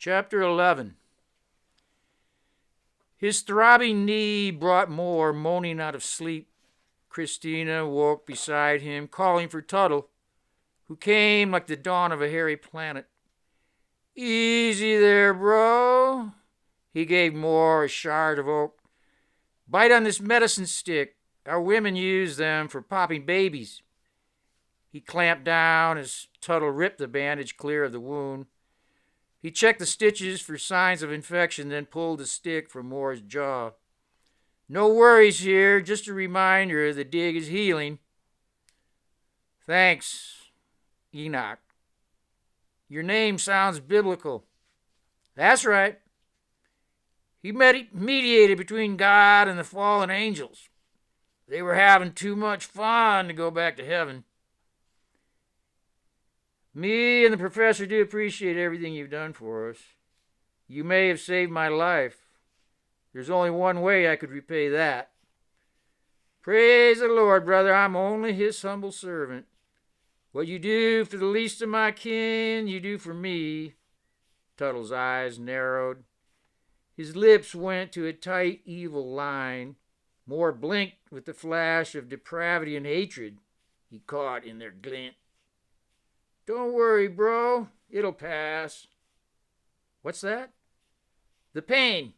Chapter 11. His throbbing knee brought more moaning out of sleep. Christina woke beside him, calling for Tuttle, who came like the dawn of a hairy planet. "Easy there, bro." He gave Moore a shard of oak. "Bite on this medicine stick. Our women use them for popping babies." He clamped down as Tuttle ripped the bandage clear of the wound. He checked the stitches for signs of infection, then pulled the stick from Moore's jaw. "No worries here, just a reminder the dig is healing." "Thanks, Enoch. Your name sounds biblical." "That's right. He mediated between God and the fallen angels. They were having too much fun to go back to heaven." "Me and the professor do appreciate everything you've done for us. You may have saved my life. There's only one way I could repay that." "Praise the Lord, brother. I'm only his humble servant. What you do for the least of my kin, you do for me." Tuttle's eyes narrowed. His lips went to a tight, evil line. Moore blinked with the flash of depravity and hatred he caught in their glint. "Don't worry, bro. It'll pass." "What's that?" "The pain.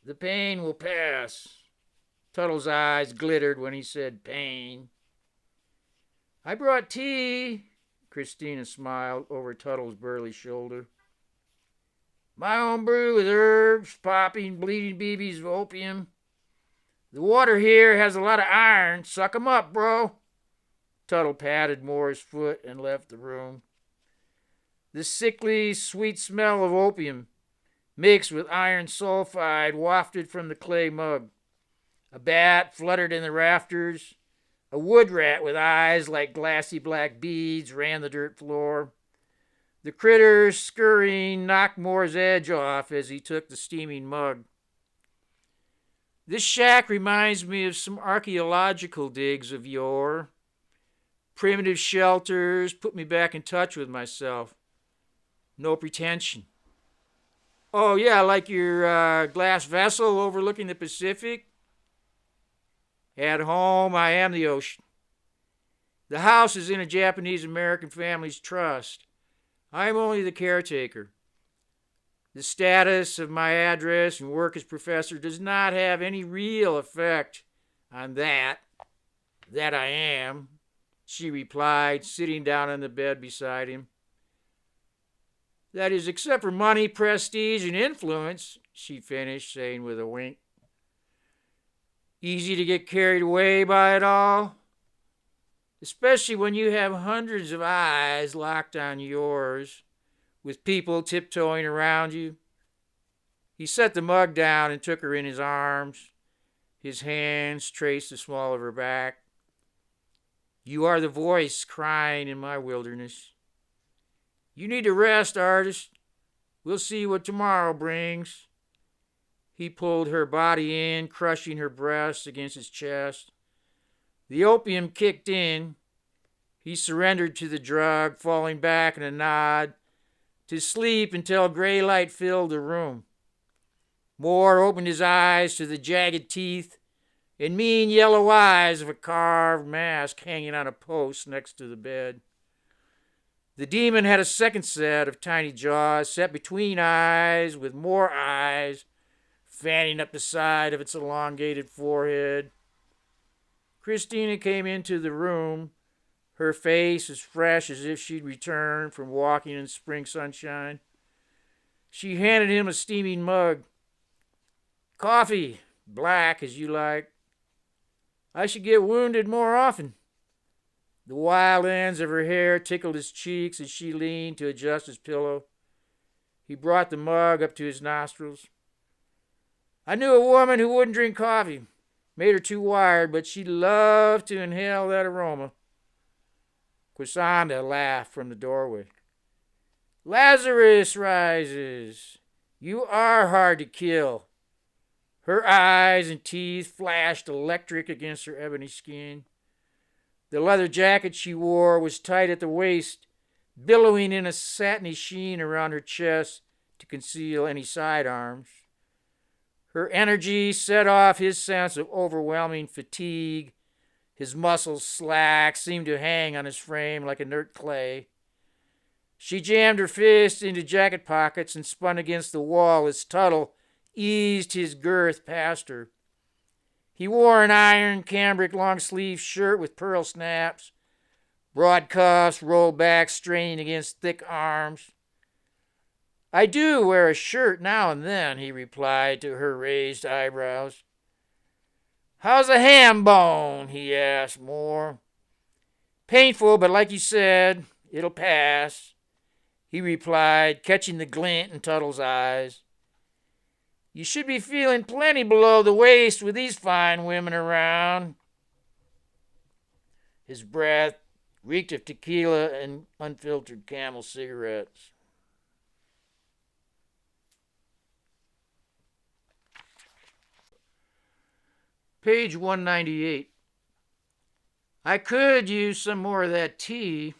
The pain will pass." Tuttle's eyes glittered when he said pain. "I brought tea." Christina smiled over Tuttle's burly shoulder. "My own brew with herbs, popping, bleeding BBs of opium. The water here has a lot of iron. Suck 'em up, bro." Tuttle patted Moore's foot and left the room. The sickly, sweet smell of opium, mixed with iron sulfide, wafted from the clay mug. A bat fluttered in the rafters. A wood rat with eyes like glassy black beads ran the dirt floor. The critter, scurrying, knocked Moore's edge off as he took the steaming mug. "This shack reminds me of some archaeological digs of yore. Primitive shelters put me back in touch with myself. No pretension." "Oh, yeah, like your glass vessel overlooking the Pacific?" "At home, I am the ocean. The house is in a Japanese-American family's trust. I am only the caretaker. The status of my address and work as professor does not have any real effect on that I am," she replied, sitting down on the bed beside him. "That is, except for money, prestige, and influence," she finished, saying with a wink. "Easy to get carried away by it all, especially when you have hundreds of eyes locked on yours, with people tiptoeing around you." He set the mug down and took her in his arms. His hands traced the small of her back. "You are the voice crying in my wilderness. You need to rest, artist. We'll see what tomorrow brings." He pulled her body in, crushing her breasts against his chest. The opium kicked in. He surrendered to the drug, falling back in a nod, to sleep until gray light filled the room. Moore opened his eyes to the jagged teeth and mean yellow eyes of a carved mask hanging on a post next to the bed. The demon had a second set of tiny jaws set between eyes, with more eyes fanning up the side of its elongated forehead. Christina came into the room, her face as fresh as if she'd returned from walking in spring sunshine. She handed him a steaming mug. "Coffee, black as you like. I should get wounded more often." The wild ends of her hair tickled his cheeks as she leaned to adjust his pillow. He brought the mug up to his nostrils. "I knew a woman who wouldn't drink coffee. Made her too wired, but she loved to inhale that aroma." Quisanda laughed from the doorway. "Lazarus rises. You are hard to kill." Her eyes and teeth flashed electric against her ebony skin. The leather jacket she wore was tight at the waist, billowing in a satiny sheen around her chest to conceal any sidearms. Her energy set off his sense of overwhelming fatigue. His muscles, slack, seemed to hang on his frame like inert clay. She jammed her fists into jacket pockets and spun against the wall as Tuttle eased his girth past her. He wore an iron cambric long-sleeved shirt with pearl snaps, broad cuffs rolled back, straining against thick arms. "I do wear a shirt now and then," he replied to her raised eyebrows. "How's a ham bone?" he asked more. "Painful, but like you said, it'll pass," he replied, catching the glint in Tuttle's eyes. "You should be feeling plenty below the waist with these fine women around." His breath reeked of tequila and unfiltered Camel cigarettes. Page 198. "I could use some more of that tea."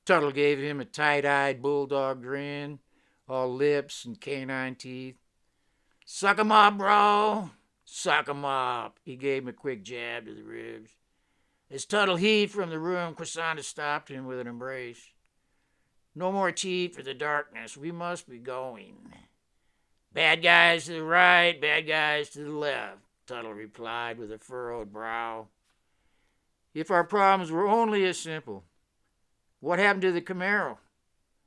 Tuttle gave him a tight-eyed bulldog grin, all lips and canine teeth. "Suck 'em up, bro. Suck 'em up." He gave him a quick jab to the ribs. As Tuttle heaved from the room, Christina stopped him with an embrace. "No more tea for the darkness. We must be going." "Bad guys to the right, bad guys to the left," Tuttle replied with a furrowed brow. "If our problems were only as simple. What happened to the Camaro?"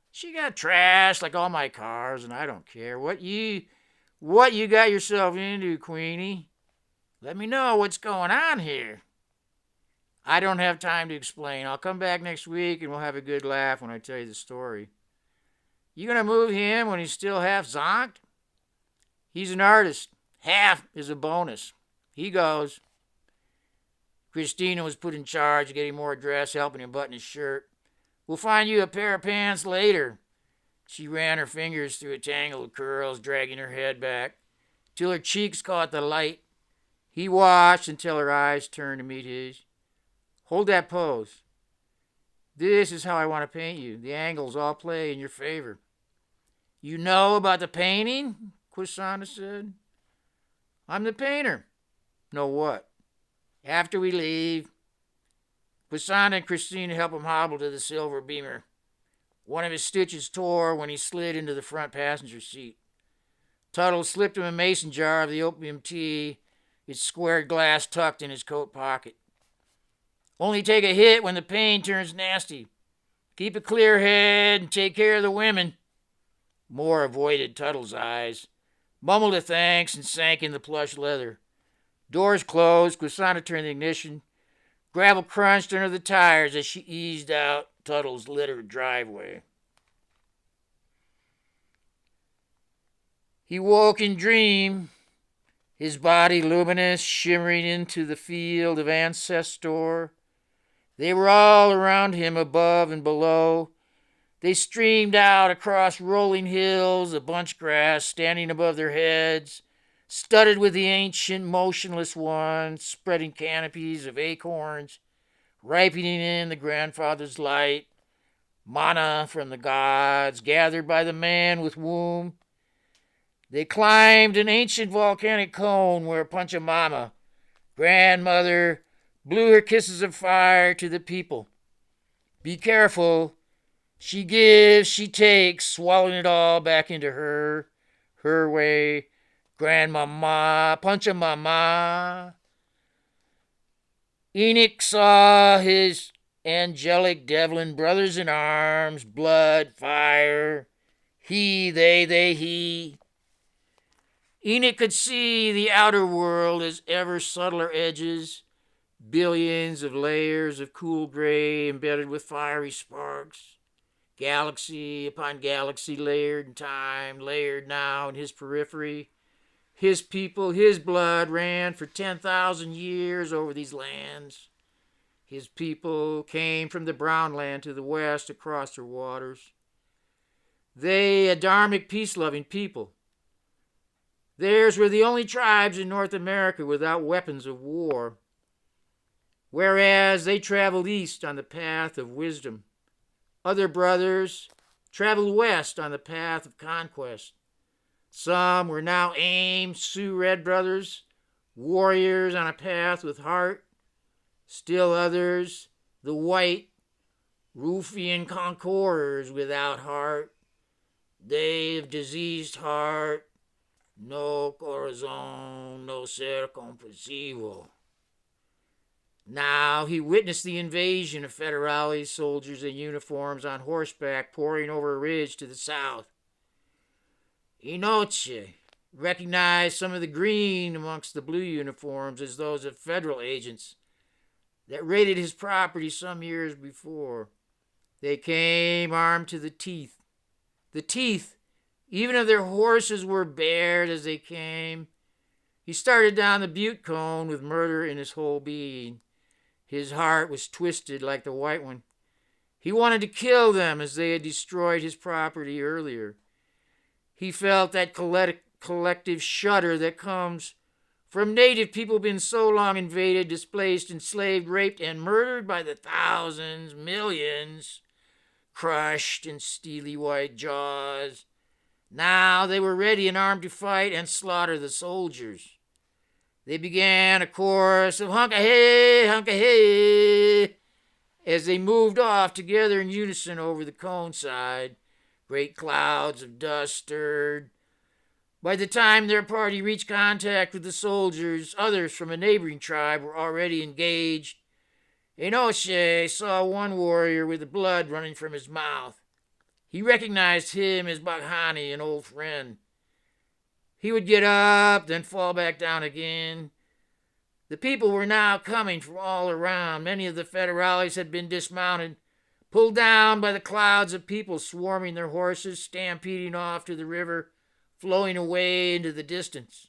"She got trashed like all my cars, and I don't care. What you got yourself into, Queenie? Let me know what's going on here." "I don't have time to explain. I'll come back next week and we'll have a good laugh when I tell you the story." "You gonna move him when he's still half zonked?" "He's an artist. Half is a bonus. He goes." Christina was put in charge of getting more dress, helping him button his shirt. "We'll find you a pair of pants later." She ran her fingers through a tangle of curls, dragging her head back till her cheeks caught the light. He watched until her eyes turned to meet his. "Hold that pose. This is how I want to paint you. The angles all play in your favor." "You know about the painting?" Christina said. "I'm the painter." "Know what?" "After we leave." Christina and Christina helped him hobble to the silver Beamer. One of his stitches tore when he slid into the front passenger seat. Tuttle slipped him a mason jar of the opium tea, its squared glass tucked in his coat pocket. "Only take a hit when the pain turns nasty. Keep a clear head and take care of the women." Moore avoided Tuttle's eyes, mumbled a thanks, and sank in the plush leather. Doors closed. Christina turned the ignition. Gravel crunched under the tires as she eased out Tuttle's littered driveway. He woke in dream, his body luminous, shimmering into the field of ancestor. They were all around him, above and below. They streamed out across rolling hills of bunch grass standing above their heads, studded with the ancient motionless ones, spreading canopies of acorns, ripening in the grandfather's light, manna from the gods, gathered by the man with womb. They climbed an ancient volcanic cone where Pachamama, grandmother, blew her kisses of fire to the people. Be careful. She gives, she takes, swallowing it all back into her way. Grandmama, Pachamama. Enoch saw his angelic Devlin brothers in arms, blood, fire. He, they, he. Enoch could see the outer world as ever subtler edges, billions of layers of cool gray embedded with fiery sparks, galaxy upon galaxy layered in time, layered now in his periphery. His people, his blood ran for 10,000 years over these lands. His people came from the brown land to the west across their waters. They, a dharmic, peace-loving people. Theirs were the only tribes in North America without weapons of war. Whereas they traveled east on the path of wisdom. Other brothers traveled west on the path of conquest. Some were now Ames, Sioux Red brothers, warriors on a path with heart. Still others, the white, ruffian conquerors without heart. They of diseased heart, no corazon, no ser comprensivo. Now he witnessed the invasion of Federales soldiers in uniforms on horseback pouring over a ridge to the south. Inoche recognized some of the green amongst the blue uniforms as those of federal agents that raided his property some years before. They came armed to the teeth. The teeth, even of their horses, were bared as they came. He started down the butte cone with murder in his whole being. His heart was twisted like the white one. He wanted to kill them as they had destroyed his property earlier. He felt that collective shudder that comes from native people being so long invaded, displaced, enslaved, raped, and murdered by the thousands, millions, crushed in steely white jaws. Now they were ready and armed to fight and slaughter the soldiers. They began a chorus of hunka-hey, as they moved off together in unison over the cone side. Great clouds of dust stirred. By the time their party reached contact with the soldiers, others from a neighboring tribe were already engaged. Enoche saw one warrior with the blood running from his mouth. He recognized him as Baghani, an old friend. He would get up, then fall back down again. The people were now coming from all around. Many of the Federales had been dismounted, pulled down by the clouds of people swarming their horses, stampeding off to the river, flowing away into the distance.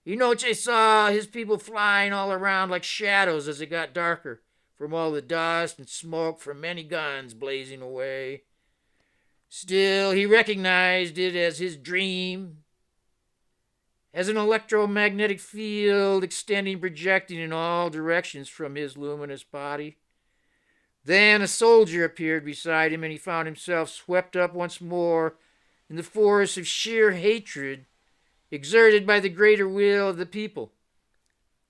Inoche saw his people flying all around like shadows as it got darker from all the dust and smoke from many guns blazing away. Still, he recognized it as his dream, as an electromagnetic field extending, projecting in all directions from his luminous body. Then a soldier appeared beside him, and he found himself swept up once more in the force of sheer hatred exerted by the greater will of the people.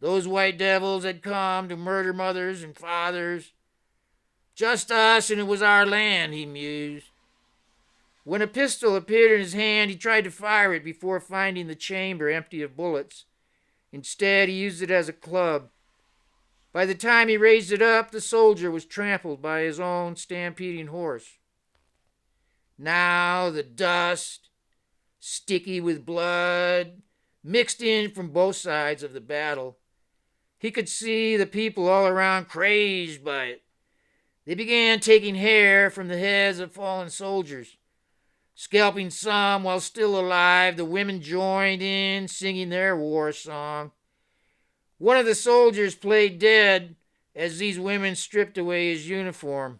Those white devils had come to murder mothers and fathers. Just us, and it was our land, he mused. When a pistol appeared in his hand, he tried to fire it before finding the chamber empty of bullets. Instead, he used it as a club. By the time he raised it up, the soldier was trampled by his own stampeding horse. Now the dust, sticky with blood, mixed in from both sides of the battle. He could see the people all around crazed by it. They began taking hair from the heads of fallen soldiers. Scalping some while still alive, the women joined in, singing their war song. One of the soldiers played dead as these women stripped away his uniform.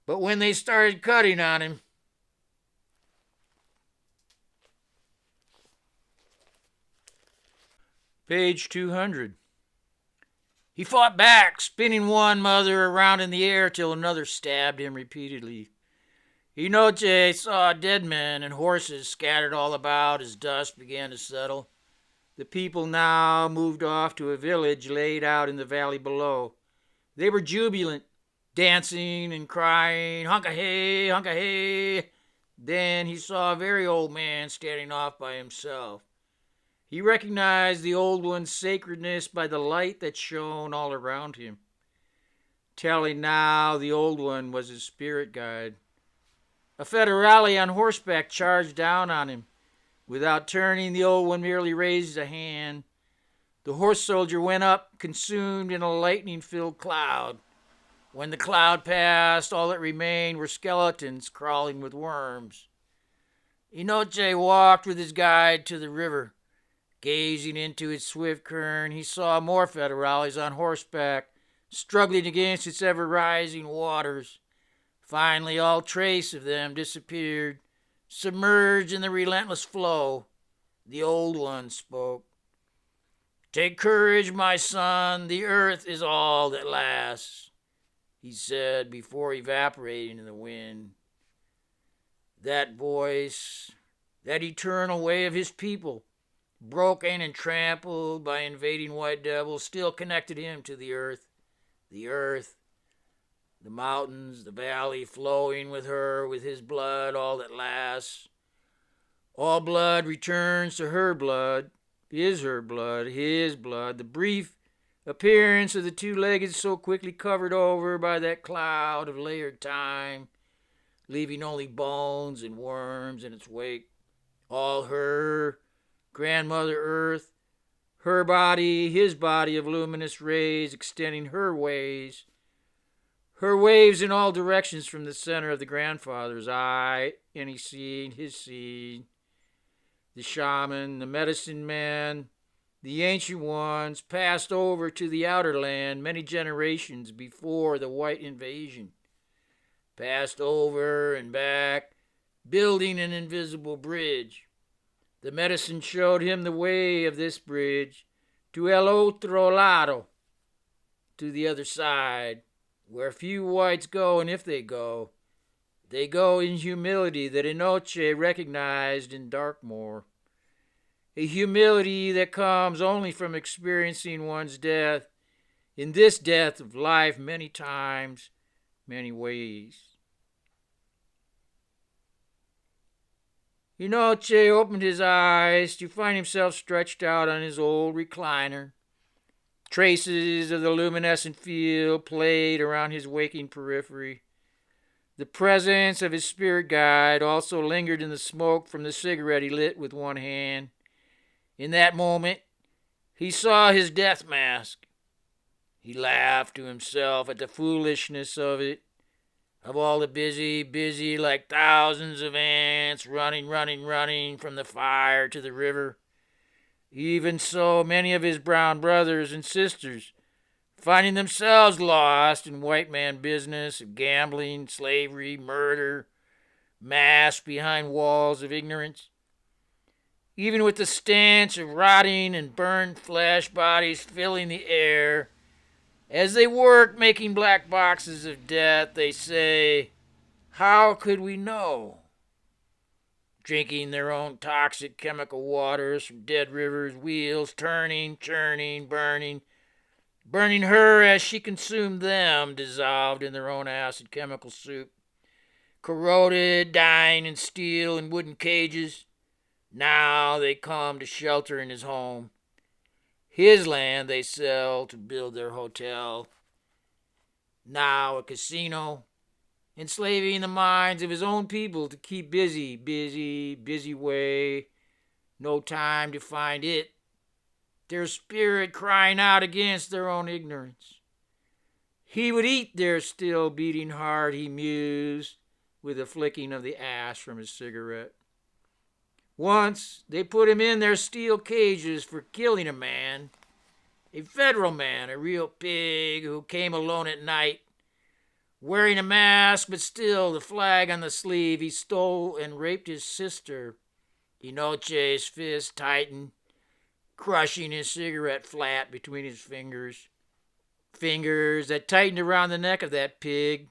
But when they started cutting on him, page 200. He fought back, spinning one mother around in the air till another stabbed him repeatedly. Inoche saw dead men and horses scattered all about as dust began to settle. The people now moved off to a village laid out in the valley below. They were jubilant, dancing and crying, hunka-hey, hunka-hey. Then he saw a very old man standing off by himself. He recognized the old one's sacredness by the light that shone all around him. Telling now the old one was his spirit guide. A federale on horseback charged down on him. Without turning, the old one merely raised a hand. The horse soldier went up, consumed in a lightning-filled cloud. When the cloud passed, all that remained were skeletons crawling with worms. Inoche walked with his guide to the river. Gazing into its swift current, he saw more federales on horseback, struggling against its ever-rising waters. Finally, all trace of them disappeared, submerged in the relentless flow. The old one spoke. "Take courage, my son. The earth is all that lasts," he said before evaporating in the wind. That voice, that eternal way of his people, broken and trampled by invading white devils, still connected him to the earth, the mountains, the valley, flowing with her, with his blood, all that lasts. All blood returns to her blood, is her blood, his blood. The brief appearance of the two-legged so quickly covered over by that cloud of layered time, leaving only bones and worms in its wake. All her, grandmother Earth, her body, his body of luminous rays extending her waves in all directions from the center of the grandfather's eye, any seed, his seed, the shaman, the medicine man, the ancient ones passed over to the outer land many generations before the white invasion, passed over and back, building an invisible bridge. The medicine showed him the way of this bridge to el otro lado, to the other side, where few whites go, and if they go in humility that Enoche recognized in Darkmoor, a humility that comes only from experiencing one's death, in this death of life many times, many ways. Enoche opened his eyes to find himself stretched out on his old recliner. Traces of the luminescent field played around his waking periphery. The presence of his spirit guide also lingered in the smoke from the cigarette he lit with one hand. In that moment, he saw his death mask. He laughed to himself at the foolishness of it, of all the busy, like thousands of ants running from the fire to the river. Even so, many of his brown brothers and sisters, finding themselves lost in white man business of gambling, slavery, murder, masked behind walls of ignorance. Even with the stench of rotting and burned flesh bodies filling the air, as they work making black boxes of death, they say, "How could we know?" Drinking their own toxic chemical waters from dead rivers, wheels turning, churning, burning her as she consumed them, dissolved in their own acid chemical soup, corroded, dying in steel and wooden cages. Now they come to shelter in his home. His land they sell to build their hotel. Now a casino, enslaving the minds of his own people to keep busy way. No time to find it. Their spirit crying out against their own ignorance. He would eat their still beating heart, he mused, with a flicking of the ash from his cigarette. Once they put him in their steel cages for killing a federal man, a real pig who came alone at night, wearing a mask, but still the flag on the sleeve. He stole and raped his sister. Enoche's fist tightened, crushing his cigarette flat between his fingers. Fingers that tightened around the neck of that pig,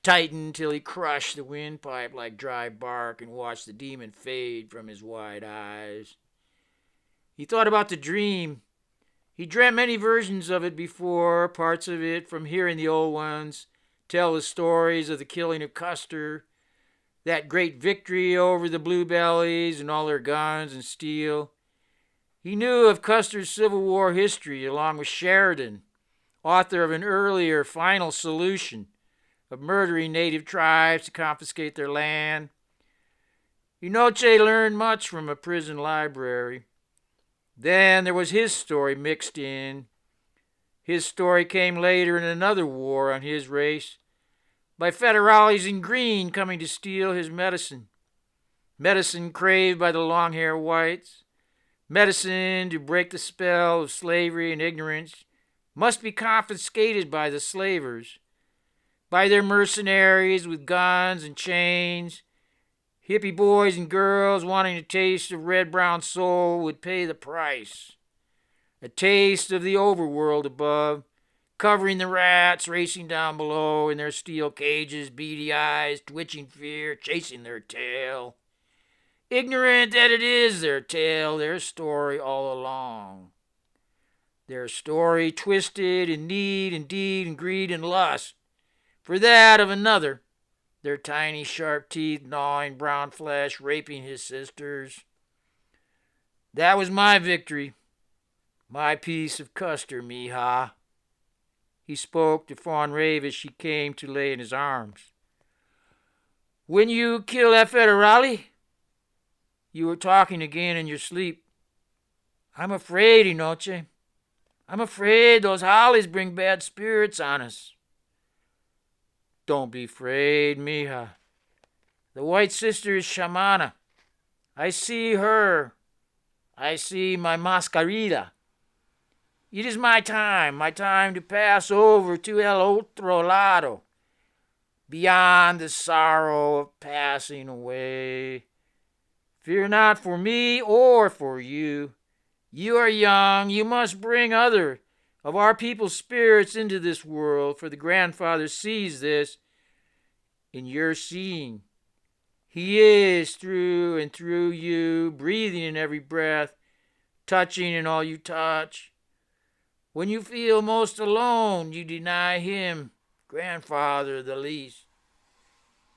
tightened till he crushed the windpipe like dry bark and watched the demon fade from his wide eyes. He thought about the dream. He dreamt many versions of it before, parts of it from hearing the old ones tell the stories of the killing of Custer, that great victory over the Bluebellies and all their guns and steel. He knew of Custer's Civil War history along with Sheridan, author of an earlier final solution of murdering native tribes to confiscate their land. Enoche learned much from a prison library. Then there was his story mixed in. His story came later in another war on his race, by federales in green coming to steal his medicine. Medicine craved by the long-haired whites. Medicine to break the spell of slavery and ignorance must be confiscated by the slavers, by their mercenaries with guns and chains. Hippie boys and girls wanting a taste of red-brown soul would pay the price. A taste of the overworld above, covering the rats racing down below in their steel cages, beady eyes, twitching fear, chasing their tail. ignorant that it is their tale, their story all along. Their story twisted in need and deed and greed and lust for that of another, their tiny sharp teeth gnawing brown flesh, raping his sisters. That was my victory, my piece of custard, mija. He spoke to Fawn Rave as she came to lay in his arms. When you kill that federale, you were talking again in your sleep. I'm afraid, Inoche. I'm afraid those hollies bring bad spirits on us. Don't be afraid, mija. The white sister is Shamana. I see her. I see my mascarita. It is my time to pass over to el otro lado, beyond the sorrow of passing away. Fear not for me or for you. You are young. You must bring other of our people's spirits into this world, for the grandfather sees this in your seeing. He is through and through you, breathing in every breath, touching in all you touch. When you feel most alone, you deny him, grandfather the least.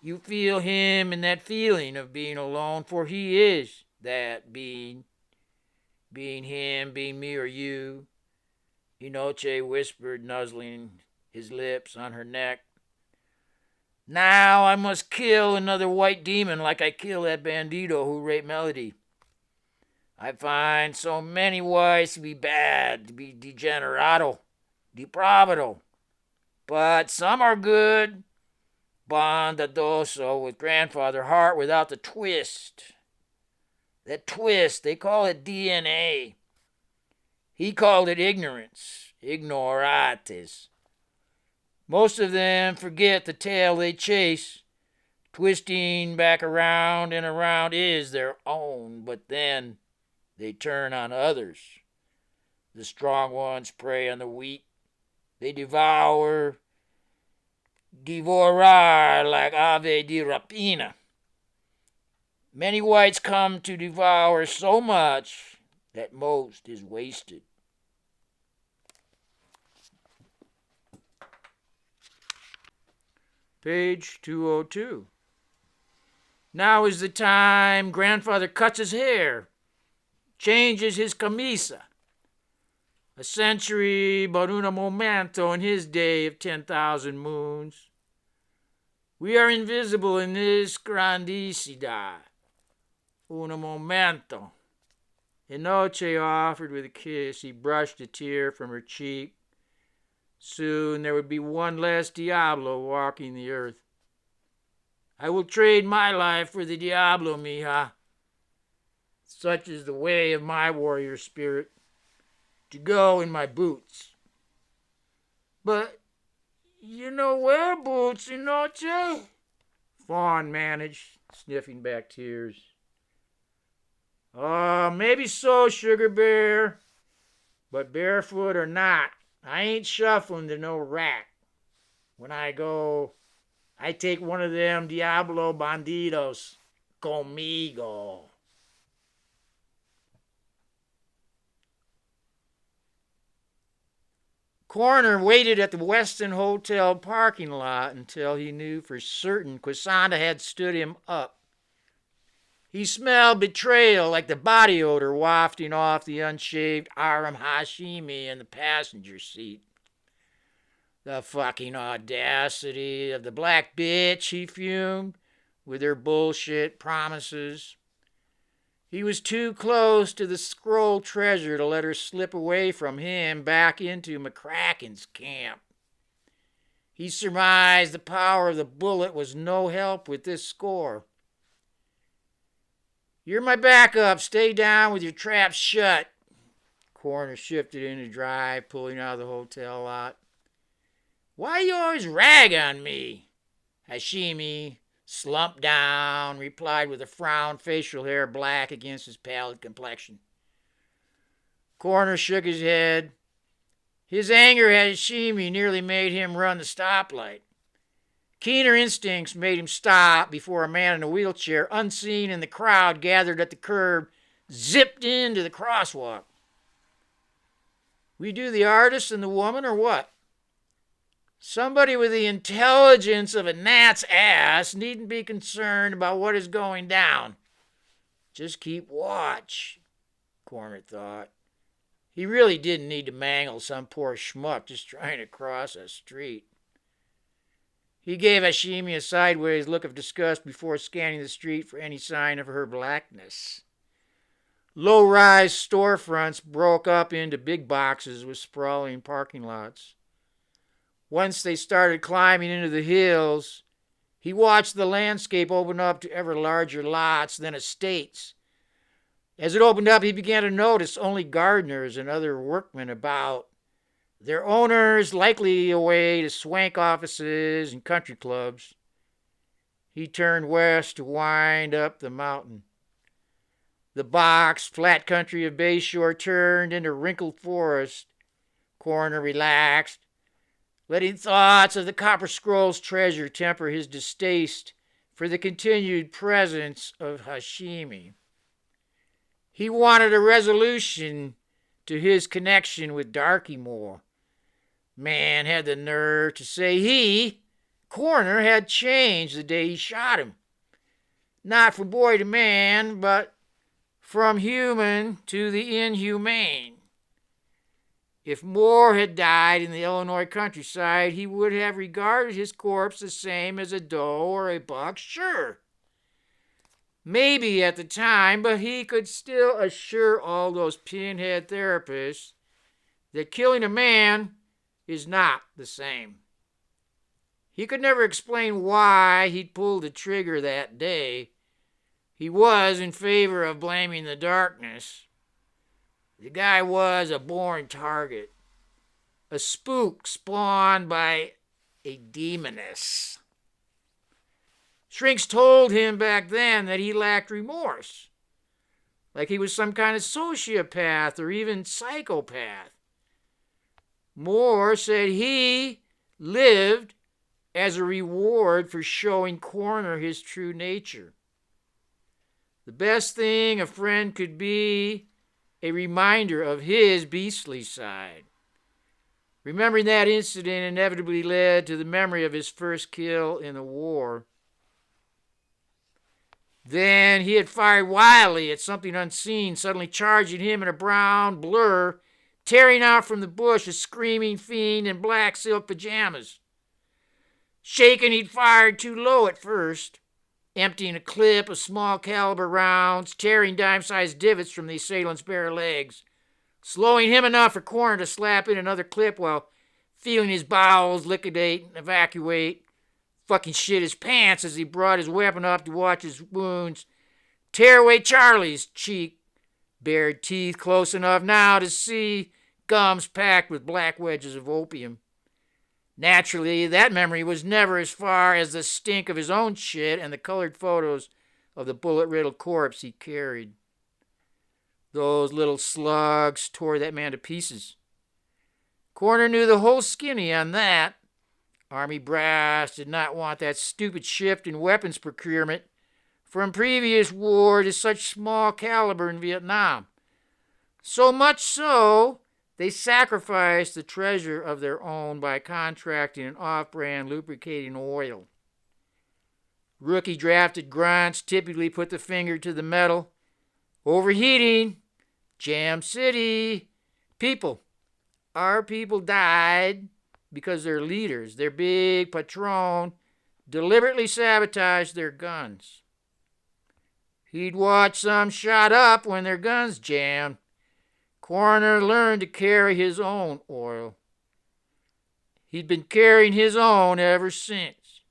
You feel him in that feeling of being alone, for he is that being. Being him, being me or you. Inoche whispered, nuzzling his lips on her neck. Now I must kill another white demon like I killed that bandito who raped Melody. I find so many whites to be bad, to be degenerado, depravado. But some are good, bondadoso, with grandfather heart without the twist. That twist, they call it DNA. He called it ignorance, ignorates. Most of them forget the tail they chase. Twisting back around and around is their own, but then they turn on others. The strong ones prey on the weak. They devour like ave de rapina. Many whites come to devour so much that most is wasted. Page 202. Now is the time grandfather cuts his hair, changes his camisa. A century, but un momento in his day of 10,000 moons. We are invisible in this grandicidad. Un momento. Inoche offered with a kiss. He brushed a tear from her cheek. Soon there would be one less Diablo walking the earth. I will trade my life for the Diablo, mija. Such is the way of my warrior spirit, to go in my boots. But you know where boots, Inoche? Fawn managed, sniffing back tears. Maybe so, Sugar Bear. But barefoot or not, I ain't shuffling to no rack. When I go, I take one of them Diablo bandidos conmigo. Coroner waited at the Westin Hotel parking lot until he knew for certain Quesanda had stood him up. He smelled betrayal like the body odor wafting off the unshaved Aram Hashimi in the passenger seat. The fucking audacity of the black bitch, he fumed, with her bullshit promises. He was too close to the scroll treasure to let her slip away from him back into McCracken's camp. He surmised the power of the bullet was no help with this score. You're my backup. Stay down with your traps shut. Coroner shifted into drive, pulling out of the hotel lot. Why you always rag on me? Hashimi, slumped down, replied with a frown, facial hair black against his pallid complexion. Coroner shook his head. His anger at Hashimi nearly made him run the stoplight. Keener instincts made him stop before a man in a wheelchair, unseen in the crowd gathered at the curb, zipped into the crosswalk. We do the artist and the woman, or what? Somebody with the intelligence of a gnat's ass needn't be concerned about what is going down. Just keep watch, Corner thought. He really didn't need to mangle some poor schmuck just trying to cross a street. He gave Hashimi a sideways look of disgust before scanning the street for any sign of her blackness. Low-rise storefronts broke up into big boxes with sprawling parking lots. Once they started climbing into the hills, he watched the landscape open up to ever larger lots, then estates. As it opened up, he began to notice only gardeners and other workmen about, their owners likely away to swank offices and country clubs. He turned west to wind up the mountain. The boxed, flat country of Bayshore turned into wrinkled forest. Coroner relaxed, letting thoughts of the Copper Scroll's treasure temper his distaste for the continued presence of Hashimi. He wanted a resolution to his connection with Darkymore. Man had the nerve to say he, Coroner, had changed the day he shot him. Not from boy to man, but from human to the inhumane. If Moore had died in the Illinois countryside, he would have regarded his corpse the same as a doe or a buck, sure. Maybe at the time, but he could still assure all those pinhead therapists that killing a man is not the same. He could never explain why he'd pulled the trigger that day. He was in favor of blaming the darkness. The guy was a born target, a spook spawned by a demoness. Shrinks told him back then that he lacked remorse, like he was some kind of sociopath or even psychopath. Moore said he lived as a reward for showing Coroner his true nature. The best thing a friend could be a reminder of his beastly side. Remembering that incident inevitably led to the memory of his first kill in the war. Then he had fired wildly at something unseen, suddenly charging him in a brown blur, tearing out from the bush a screaming fiend in black silk pajamas. Shaken, he'd fired too low at first, emptying a clip of small caliber rounds, tearing dime-sized divots from the assailant's bare legs, slowing him enough for Coroner to slap in another clip while feeling his bowels liquidate and evacuate, fucking shit his pants as he brought his weapon up to watch his wounds tear away Charlie's cheek, bared teeth close enough now to see gums packed with black wedges of opium. Naturally, that memory was never as far as the stink of his own shit and the colored photos of the bullet-riddled corpse he carried. Those little slugs tore that man to pieces. Coroner knew the whole skinny on that. Army brass did not want that stupid shift in weapons procurement from previous war to such small caliber in Vietnam. So much so, they sacrificed the treasure of their own by contracting an off-brand lubricating oil. Rookie drafted grunts typically put the finger to the metal. Overheating. Jam City. People. Our people died because their leaders, their big patron, deliberately sabotaged their guns. He'd watch some shot up when their guns jammed. Coroner learned to carry his own oil. He'd been carrying his own ever since.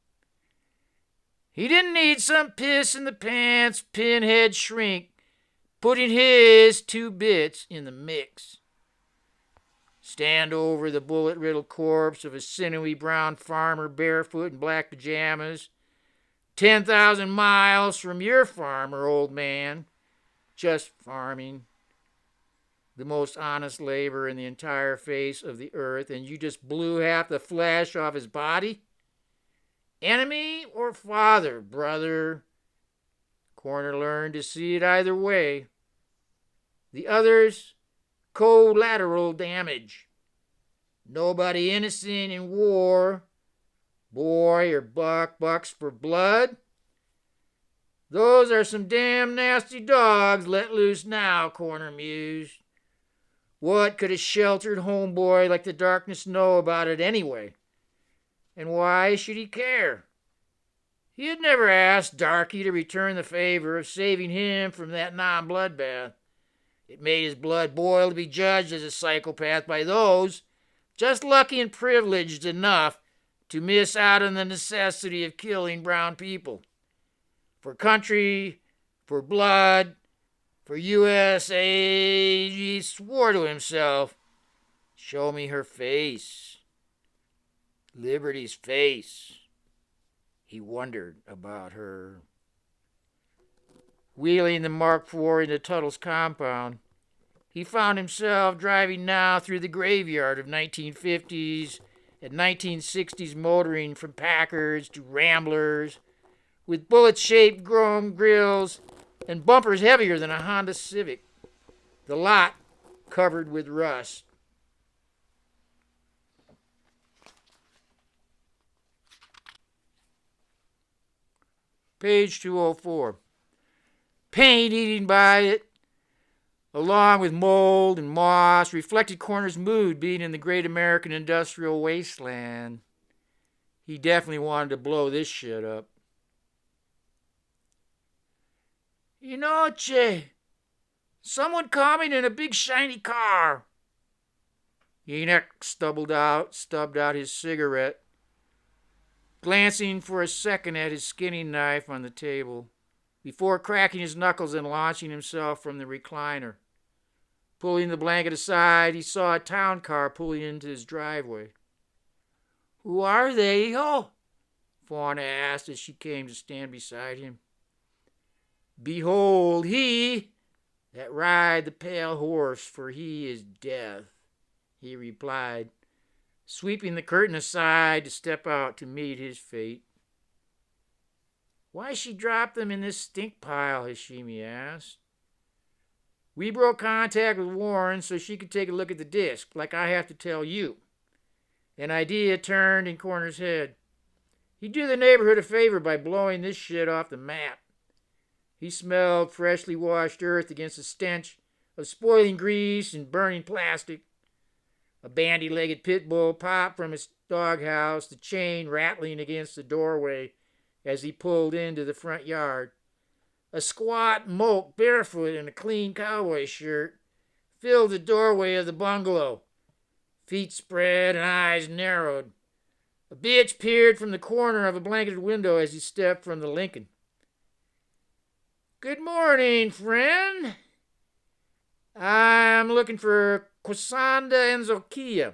He didn't need some piss-in-the-pants pinhead shrink putting his 2 bits in the mix. Stand over the bullet-riddled corpse of a sinewy brown farmer barefoot in black pajamas, 10,000 miles from your farmer, old man, just farming. The most honest labor in the entire face of the earth, and you just blew half the flesh off his body? Enemy or father, brother? Coroner learned to see it either way. The other's collateral damage. Nobody innocent in war. Boy or buck bucks for blood. Those are some damn nasty dogs let loose now, Coroner mused. What could a sheltered homeboy like the darkness know about it anyway? And why should he care? He had never asked Darky to return the favor of saving him from that non-bloodbath. It made his blood boil to be judged as a psychopath by those just lucky and privileged enough to miss out on the necessity of killing brown people. For country, for blood, for USA, he swore to himself, show me her face. Liberty's face. He wondered about her. Wheeling the Mark IV into Tuttle's compound, he found himself driving now through the graveyard of 1950s and 1960s motoring from Packards to Ramblers, with bullet-shaped chrome grills and bumpers heavier than a Honda Civic. The lot covered with rust. Page 204. Paint eating by it, along with mold and moss, reflected Corner's mood being in the great American industrial wasteland. He definitely wanted to blow this shit up. You know, Che, someone coming in a big shiny car. Enoch stubbed out his cigarette, glancing for a second at his skinning knife on the table, before cracking his knuckles and launching himself from the recliner. Pulling the blanket aside, he saw a town car pulling into his driveway. Who are they, oh? Fauna asked as she came to stand beside him. Behold he that ride the pale horse, for he is death, he replied, sweeping the curtain aside to step out to meet his fate. Why she dropped them in this stink pile, Hashimi asked. We broke contact with Warren so she could take a look at the disc, like I have to tell you. An idea turned in Corner's head. He'd do the neighborhood a favor by blowing this shit off the map. He smelled freshly washed earth against the stench of spoiling grease and burning plastic. A bandy-legged pit bull popped from his doghouse, the chain rattling against the doorway as he pulled into the front yard. A squat moke, barefoot in a clean cowboy shirt, filled the doorway of the bungalow. Feet spread and eyes narrowed. A bitch peered from the corner of a blanketed window as he stepped from the Lincoln. Good morning, friend. I'm looking for Kwasanda Enzokia.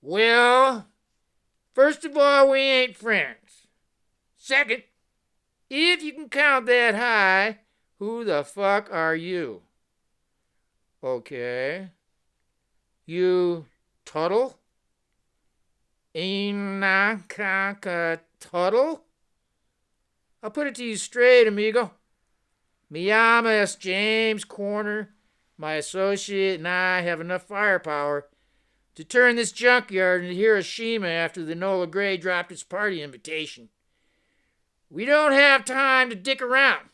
Well, first of all, we ain't friends. Second, if you can count that high, who the fuck are you? Okay. You Tuttle? Inakaka Tuttle? I'll put it to you straight, amigo. Miyama S. James Corner, my associate, and I have enough firepower to turn this junkyard into Hiroshima after the Nola Gray dropped its party invitation. We don't have time to dick around.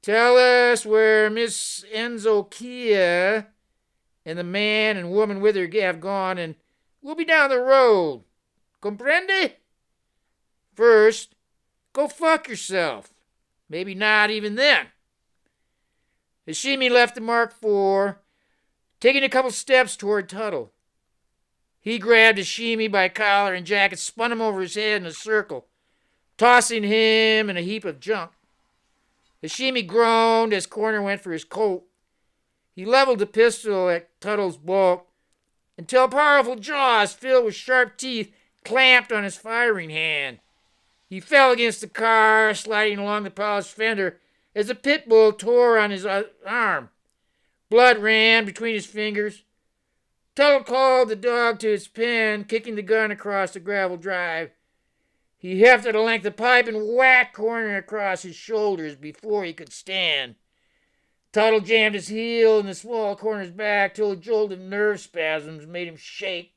Tell us where Miss Enzo Kia and the man and woman with her have gone, and we'll be down the road. Comprende? First, go fuck yourself. Maybe not even then. Hashimi left the Mark IV, taking a couple steps toward Tuttle. He grabbed Hashimi by collar and jacket, spun him over his head in a circle, tossing him in a heap of junk. Hashimi groaned as Corner went for his coat. He leveled the pistol at Tuttle's bulk until powerful jaws filled with sharp teeth clamped on his firing hand. He fell against the car, sliding along the polished fender as the pit bull tore on his arm. Blood ran between his fingers. Tuttle called the dog to its pen, kicking the gun across the gravel drive. He hefted a length of pipe and whacked Corner across his shoulders before he could stand. Tuttle jammed his heel in the small Corner's back till a jolt of nerve spasms made him shake.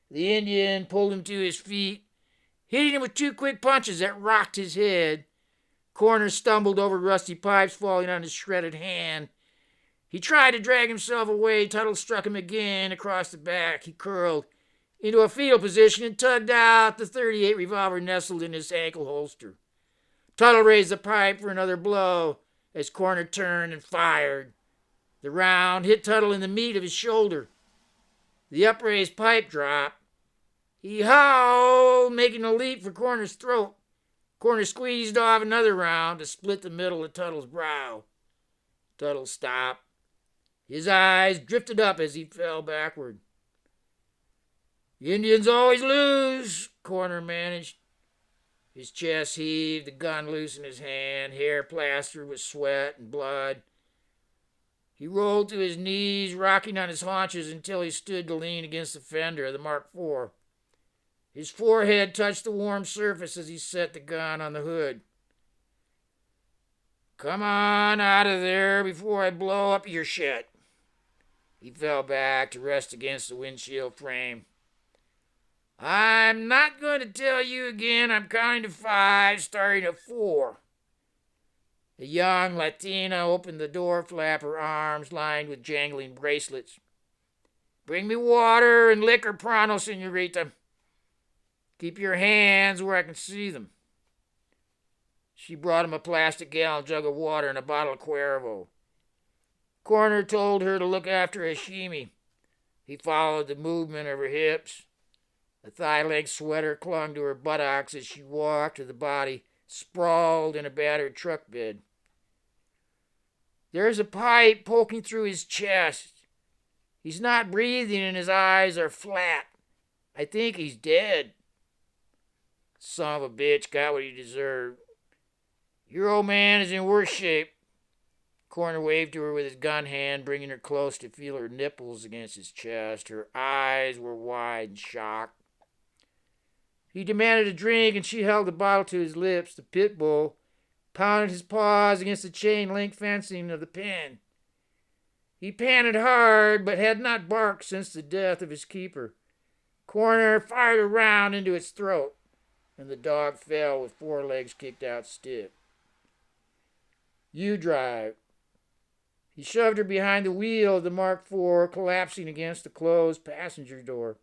The Indian pulled him to his feet, hitting him with two quick punches that rocked his head. Corner stumbled over rusty pipes, falling on his shredded hand. He tried to drag himself away. Tuttle struck him again across the back. He curled into a fetal position and tugged out the .38 revolver nestled in his ankle holster. Tuttle raised the pipe for another blow as Corner turned and fired. The round hit Tuttle in the meat of his shoulder. The upraised pipe dropped. He howled, making a leap for Corner's throat. Corner squeezed off another round to split the middle of Tuttle's brow. Tuttle stopped. His eyes drifted up as he fell backward. The Indians always lose, Corner managed. His chest heaved, the gun loose in his hand, hair plastered with sweat and blood. He rolled to his knees, rocking on his haunches until he stood to lean against the fender of the Mark IV. His forehead touched the warm surface as he set the gun on the hood. Come on out of there before I blow up your shit. He fell back to rest against the windshield frame. I'm not going to tell you again. I'm counting to 5, starting at 4. The young Latina opened the door flap, her arms lined with jangling bracelets. Bring me water and liquor pronto, senorita. Keep your hands where I can see them. She brought him a plastic gallon jug of water and a bottle of Cuervo. Corner told her to look after Hashimi. He followed the movement of her hips. A thigh-length sweater clung to her buttocks as she walked to the body, sprawled in a battered truck bed. There's a pipe poking through his chest. He's not breathing and his eyes are flat. I think he's dead. Son of a bitch got what he deserved. Your old man is in worse shape. Corner waved to her with his gun hand, bringing her close to feel her nipples against his chest. Her eyes were wide in shock. He demanded a drink, and she held the bottle to his lips. The pit bull pounded his paws against the chain-link fencing of the pen. He panted hard, but had not barked since the death of his keeper. Corner fired a round into its throat, and the dog fell with forelegs kicked out stiff. You drive. He shoved her behind the wheel of the Mark IV, collapsing against the closed passenger door.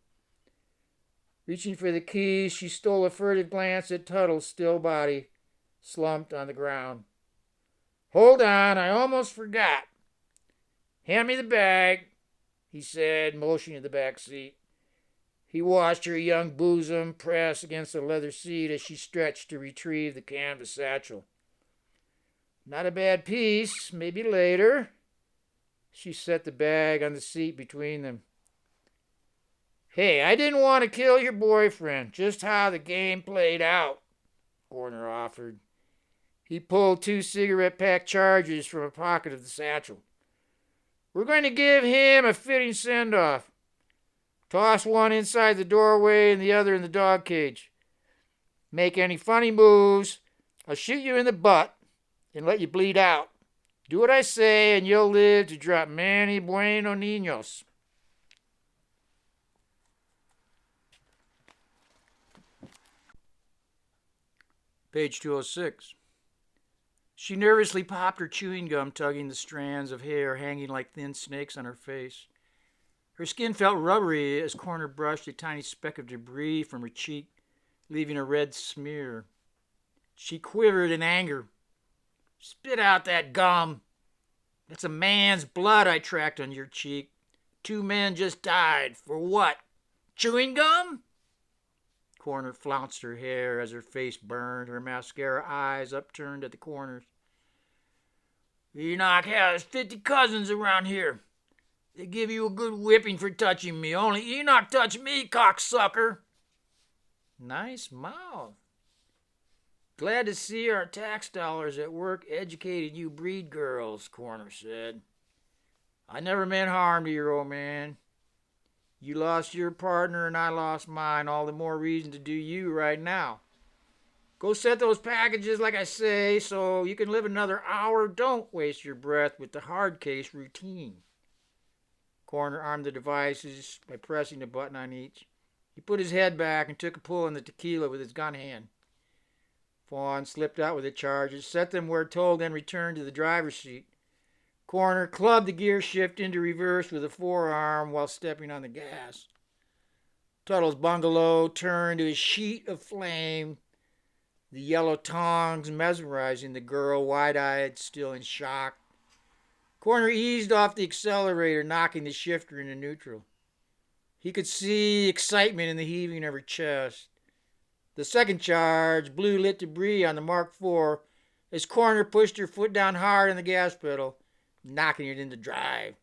Reaching for the keys, she stole a furtive glance at Tuttle's still body, slumped on the ground. Hold on, I almost forgot. Hand me the bag, he said, motioning to the back seat. He watched her young bosom press against the leather seat as she stretched to retrieve the canvas satchel. Not a bad piece, maybe later. She set the bag on the seat between them. Hey, I didn't want to kill your boyfriend, just how the game played out, Corner offered. He pulled 2 cigarette-pack charges from a pocket of the satchel. We're going to give him a fitting send-off. Toss one inside the doorway and the other in the dog cage. Make any funny moves, I'll shoot you in the butt and let you bleed out. Do what I say and you'll live to drop many bueno niños. Page 206. She nervously popped her chewing gum, tugging the strands of hair hanging like thin snakes on her face. Her skin felt rubbery as Corner brushed a tiny speck of debris from her cheek, leaving a red smear. She quivered in anger. Spit out that gum. That's a man's blood I tracked on your cheek. 2 men just died. For what? Chewing gum? Corner flounced her hair as her face burned, her mascara eyes upturned at the corners. Enoch has 50 cousins around here. They give you a good whipping for touching me. Only Enoch touched me, cocksucker. Nice mouth. Glad to see our tax dollars at work educating you breed girls, Corner said. I never meant harm to your old man. You lost your partner and I lost mine. All the more reason to do you right now. Go set those packages like I say so you can live another hour. Don't waste your breath with the hard case routine. Coroner armed the devices by pressing a button on each. He put his head back and took a pull on the tequila with his gun hand. Fawn slipped out with the charges, set them where told, then returned to the driver's seat. Coroner clubbed the gear shift into reverse with a forearm while stepping on the gas. Tuttle's bungalow turned to a sheet of flame, the yellow tongs mesmerizing the girl, wide-eyed, still in shock. Coroner eased off the accelerator, knocking the shifter into neutral. He could see excitement in the heaving of her chest. The second charge blew lit debris on the Mark IV as Coroner pushed her foot down hard on the gas pedal, knocking it into drive.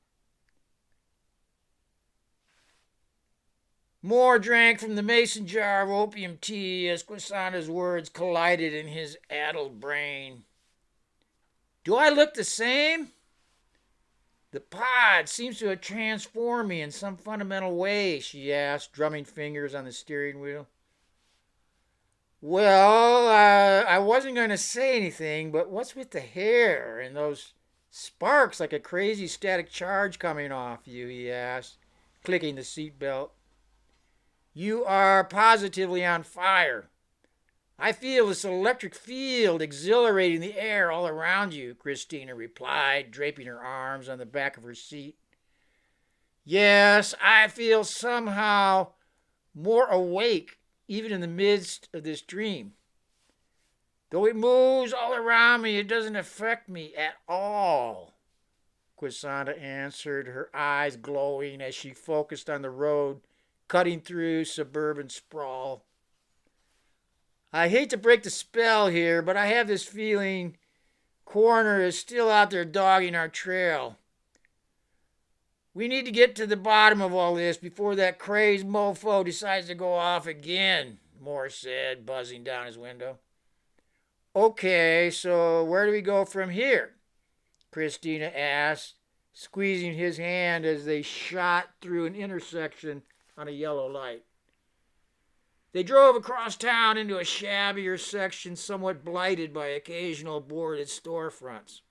Moore drank from the mason jar of opium tea as Quisanda's words collided in his addled brain. Do I look the same? The pod seems to have transformed me in some fundamental way, she asked, drumming fingers on the steering wheel. Well, I wasn't going to say anything, but what's with the hair and those sparks like a crazy static charge coming off you, he asked, clicking the seatbelt. You are positively on fire. I feel this electric field exhilarating the air all around you, Christina replied, draping her arms on the back of her seat. Yes, I feel somehow more awake, even in the midst of this dream. Though it moves all around me, it doesn't affect me at all, Quisanda answered, her eyes glowing as she focused on the road cutting through suburban sprawl. I hate to break the spell here, but I have this feeling Coroner is still out there dogging our trail. We need to get to the bottom of all this before that crazed mofo decides to go off again, Moore said, buzzing down his window. Okay, so where do we go from here? Christina asked, squeezing his hand as they shot through an intersection on a yellow light. They drove across town into a shabbier section somewhat blighted by occasional boarded storefronts.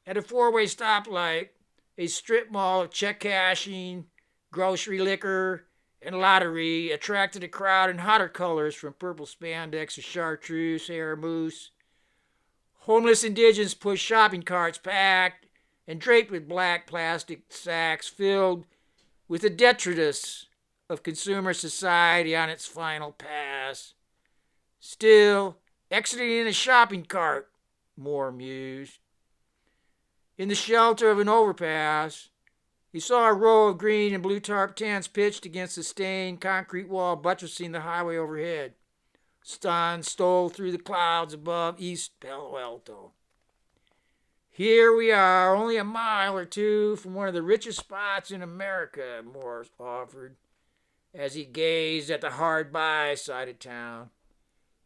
At a four-way stoplight, a strip mall of check cashing, grocery, liquor, and lottery attracted a crowd in hotter colors from purple spandex to chartreuse, hair mousse. Homeless indigents pushed shopping carts packed and draped with black plastic sacks filled with the detritus of consumer society on its final pass. Still, exiting in a shopping cart, Moore mused. In the shelter of an overpass, he saw a row of green and blue tarp tents pitched against the stained concrete wall buttressing the highway overhead. Sun stole through the clouds above East Palo Alto. Here we are, only a mile or two from one of the richest spots in America, Moore offered, as he gazed at the hard-by side of town.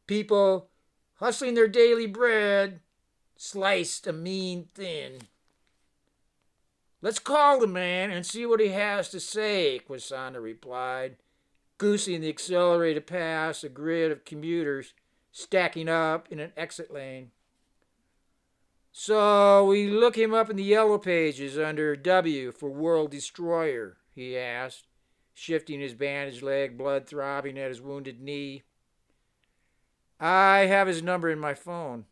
People, hustling their daily bread, sliced a mean thin. Let's call the man and see what he has to say, Quisanda replied, goosing the accelerated past a grid of commuters stacking up in an exit lane. So we look him up in the yellow pages under W for World Destroyer, he asked, shifting his bandaged leg, blood throbbing at his wounded knee. I have his number in my phone.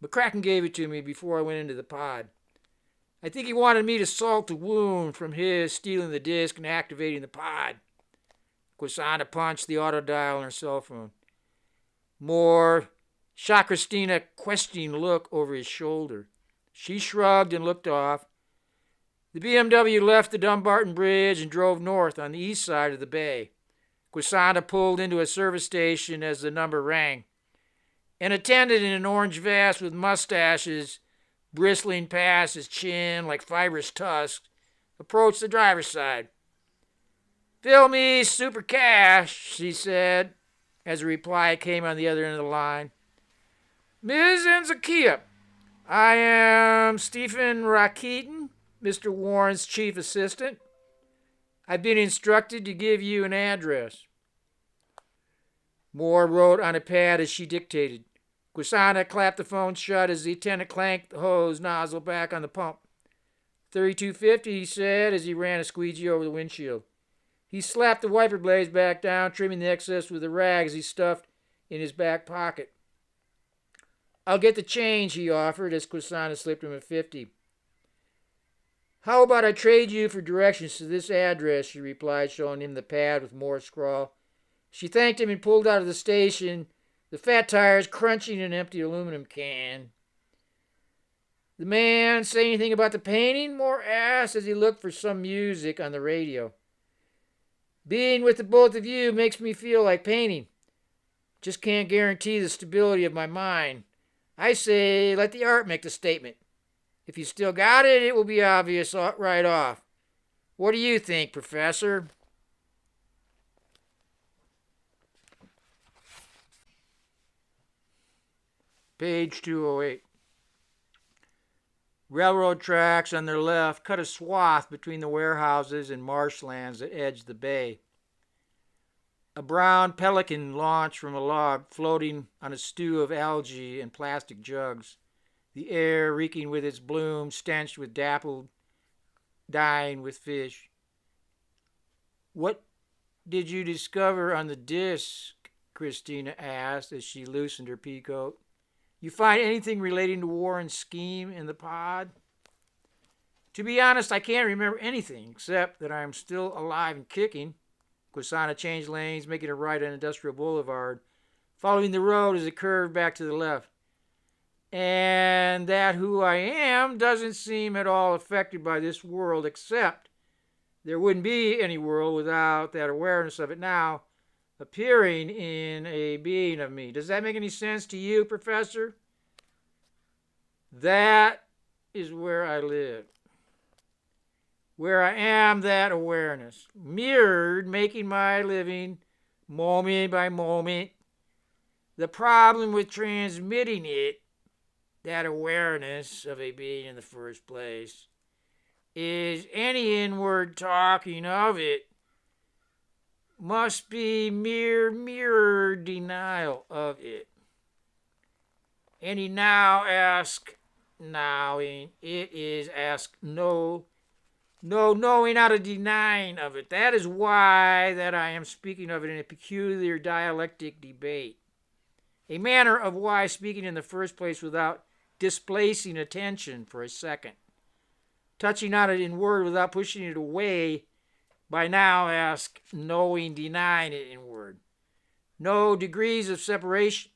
McCracken gave it to me before I went into the pod. I think he wanted me to salt the wound from his stealing the disc and activating the pod. Quisanda punched the auto dial on her cell phone. Moore shot Christina a questioning look over his shoulder. She shrugged and looked off. The BMW left the Dumbarton Bridge and drove north on the east side of the bay. Quisanda pulled into a service station as the number rang. An attendant in an orange vest with mustaches bristling past his chin like fibrous tusks approached the driver's side. Fill me super cash, she said, as a reply came on the other end of the line. Ms. Enzakia, I am Stephen Rakitin, Mr. Warren's chief assistant. I've been instructed to give you an address. Moore wrote on a pad as she dictated. Quisana clapped the phone shut as the attendant clanked the hose nozzle back on the pump. 3250, he said as he ran a squeegee over the windshield. He slapped the wiper blades back down, trimming the excess with a rag as he stuffed in his back pocket. I'll get the change, he offered as Quisana slipped him a 50. How about I trade you for directions to this address, she replied, showing him the pad with more scrawl. She thanked him and pulled out of the station, the fat tires crunching an empty aluminum can. The man say anything about the painting? Moore asked as he looked for some music on the radio. Being with the both of you makes me feel like painting. Just can't guarantee the stability of my mind. I say let the art make the statement. If you still got it, it will be obvious right off. What do you think, Professor? Page 208. Railroad tracks on their left cut a swath between the warehouses and marshlands that edged the bay. A brown pelican launched from a log floating on a stew of algae and plastic jugs, the air reeking with its bloom, stench with dappled, dying with fish. What did you discover on the disc? Christina asked as she loosened her peacoat. You find anything relating to Warren's scheme in the pod? To be honest, I can't remember anything except that I am still alive and kicking. Quisana changed lanes, making a right on Industrial Boulevard, following the road as it curved back to the left. And that who I am doesn't seem at all affected by this world, except there wouldn't be any world without that awareness of it now appearing in a being of me. Does that make any sense to you, Professor? That is where I live. Where I am that awareness, mirrored, making my living moment by moment. The problem with transmitting it, that awareness of a being in the first place, is any inward talking of it must be mere mirror denial of it. Any now ask nowing, it is ask no knowing out of denying of it. That is why that I am speaking of it in a peculiar dialectic debate. A manner of why speaking in the first place without displacing attention for a second. Touching on it in word without pushing it away by now ask knowing, denying it in word. No degrees of separation.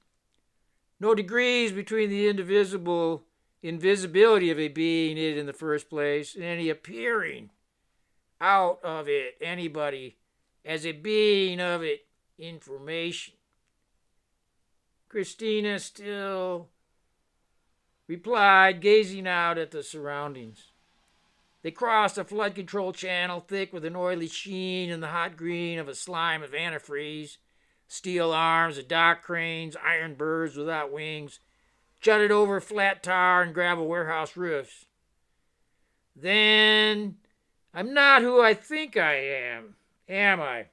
No degrees between the invisibility of a being it in the first place and any appearing out of it, anybody, as a being of it, information. Christina still replied, gazing out at the surroundings. They crossed a flood control channel thick with an oily sheen and the hot green of a slime of antifreeze. Steel arms of dock cranes, iron birds without wings, jutted over flat tar and gravel warehouse roofs. Then, I'm not who I think I am I?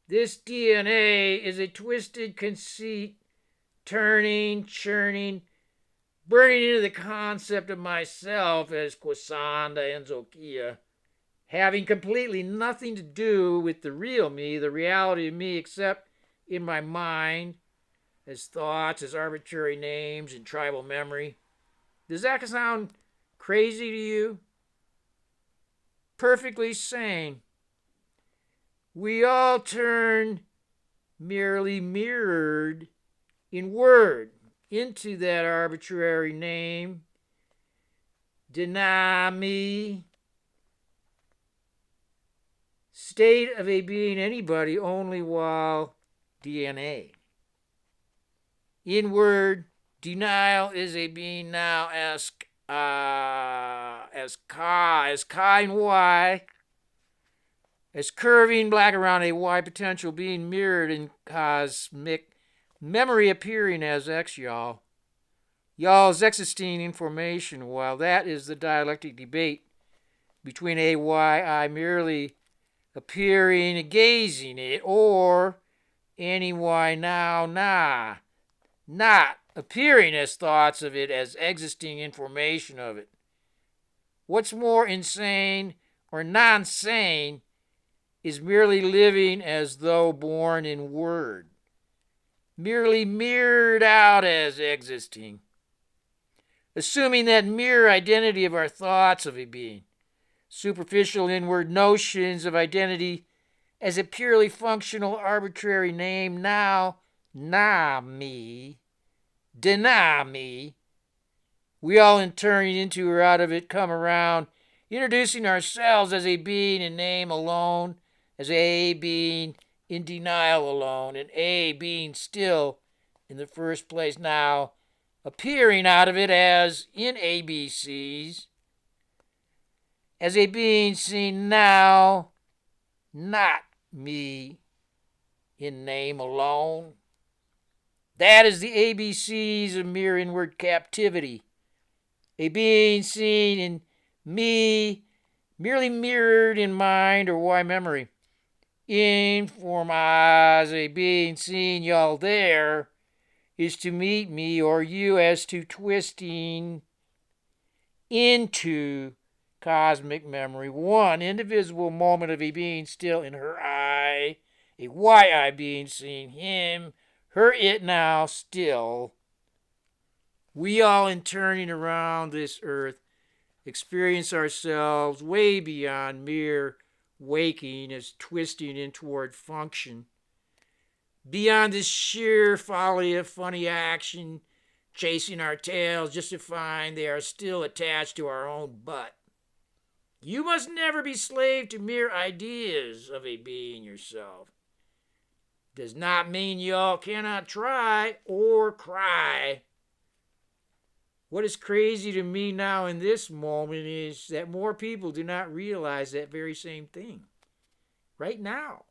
This DNA is a twisted conceit, turning, churning, burning into the concept of myself as Quisanda Enzokia, having completely nothing to do with the real me, the reality of me, except in my mind, as thoughts, as arbitrary names and tribal memory. Does that sound crazy to you? Perfectly sane. We all turn merely mirrored in word into that arbitrary name. Deny me. State of a being anybody only while DNA. In word, denial is a being now as ka and y, as curving black around a y potential being mirrored in cosmic memory appearing as x y'all. Y'all's existing information, while that is the dialectic debate between a y I merely appearing and gazing it, or any why now, nah, not appearing as thoughts of it, as existing information of it. What's more insane or non-sane is merely living as though born in word, merely mirrored out as existing, assuming that mere identity of our thoughts of a being, superficial inward notions of identity as a purely functional arbitrary name now, nah me, deny me. We all in turning into or out of it come around, introducing ourselves as a being in name alone, as a being in denial alone, and a being still in the first place now, appearing out of it as in ABCs, as a being seen now, not me in name alone. That is the ABCs of mere inward captivity. A being seen in me, merely mirrored in mind or why memory. Inform as a being seen y'all there is to meet me or you as to twisting into cosmic memory. One indivisible moment of a being still in her eye, a why I being seen him, her it now still. We all in turning around this earth experience ourselves way beyond mere waking as twisting in toward function, beyond this sheer folly of funny action, chasing our tails just to find they are still attached to our own butt. You must never be slave to mere ideas of a being yourself. Does not mean y'all cannot try or cry. What is crazy to me now in this moment is that more people do not realize that very same thing right now.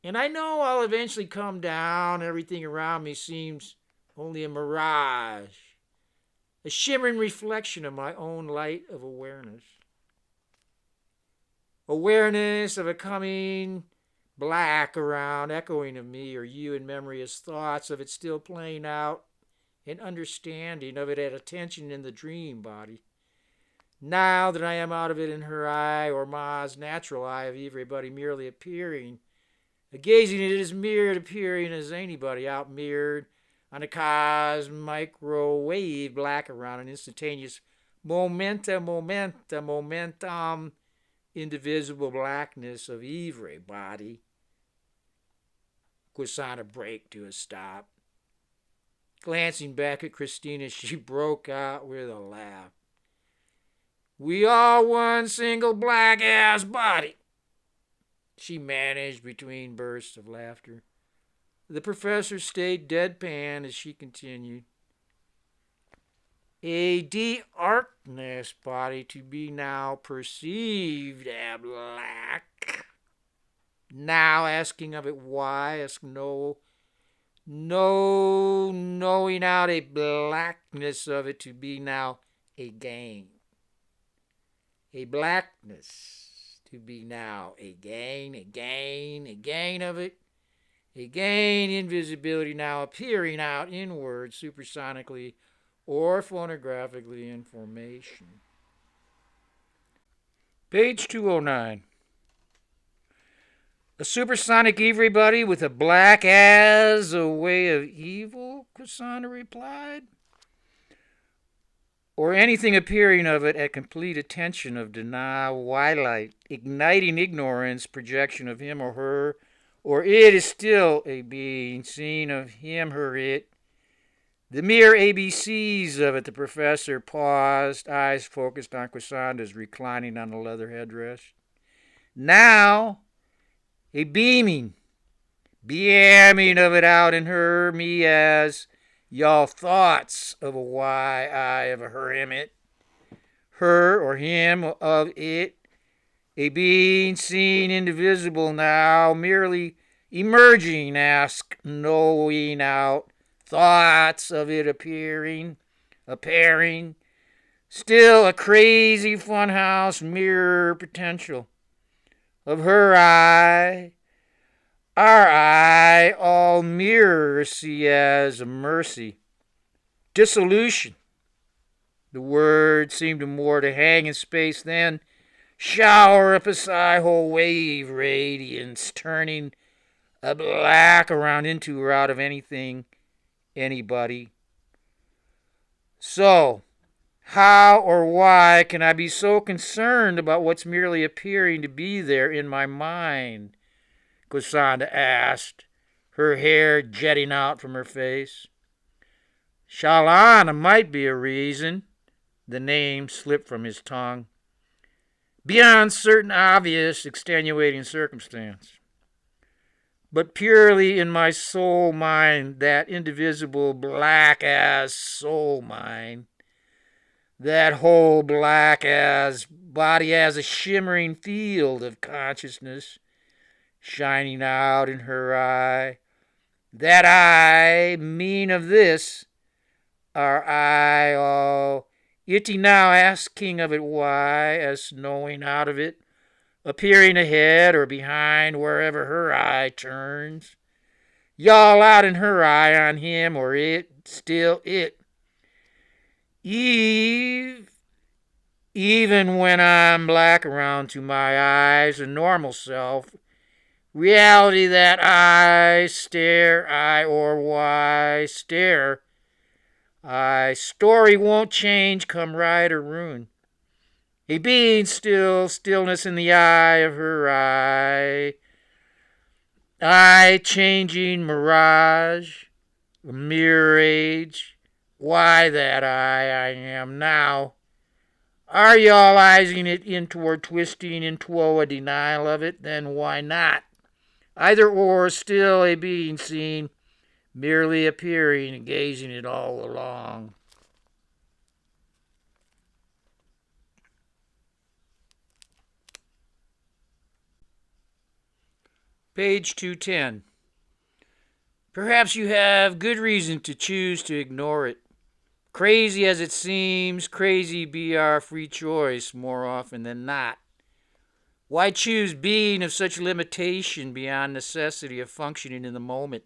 And I know I'll eventually come down. Everything around me seems only a mirage, a shimmering reflection of my own light of awareness. Awareness of a coming black around, echoing of me or you in memory as thoughts of it still playing out, an understanding of it at attention in the dream body. Now that I am out of it in her eye or Ma's natural eye of everybody merely appearing, gazing at it as mirrored appearing as anybody out mirrored on a microwave black around an instantaneous momentum, indivisible blackness of everybody. Quisanna break to a stop. Glancing back at Christina, she broke out with a laugh. We are one single black-ass body, she managed between bursts of laughter. The professor stayed deadpan as she continued. A darkness body to be now perceived as black. Now asking of it why, ask no knowing out a blackness of it to be now a gain. A blackness to be now a gain of it. A gain invisibility now appearing out inward supersonically or phonographically in formation. Page 209. A supersonic everybody with a black as a way of evil, Quisanna replied. Or anything appearing of it at complete attention of denial, Wily'Em, igniting ignorance, projection of him or her, or it is still a being seen of him, her, it. The mere ABCs of it, the professor paused, eyes focused on Quisanna's reclining on the leather headrest. Now, a beaming of it out in her, me as y'all thoughts of a why I of a her, him, it, her or him of it, a being seen indivisible now, merely emerging, ask knowing out, thoughts of it appearing, still a crazy funhouse mirror potential of her eye, Our eye all mirror see as a mercy. Dissolution. The word seemed more to hang in space then, shower up a sigh-hole wave radiance, turning a black around into or out of anything, anybody. So, how or why can I be so concerned about what's merely appearing to be there in my mind? Cassandra asked, her hair jetting out from her face. Shalana might be a reason. The name slipped from his tongue. Beyond certain obvious extenuating circumstance. But purely in my soul mind, that indivisible black as soul mind, that whole black as body as a shimmering field of consciousness shining out in her eye, that I mean of this, our eye all itty now asking of it why, as knowing out of it, appearing ahead or behind wherever her eye turns, y'all out in her eye on him or it, still it. Eve, even when I'm black around to my eyes, a normal self, reality that I stare, I or why stare, I story won't change come ride or ruin. A being still, stillness in the eye of her eye, eye changing mirage, mirror age, why that I am now. Are y'all eyesing it in toward twisting into a denial of it? Then why not? Either or, still a being seen, merely appearing and gazing it all along. Page 210. Perhaps you have good reason to choose to ignore it. Crazy as it seems, crazy be our free choice more often than not. Why choose being of such limitation beyond necessity of functioning in the moment?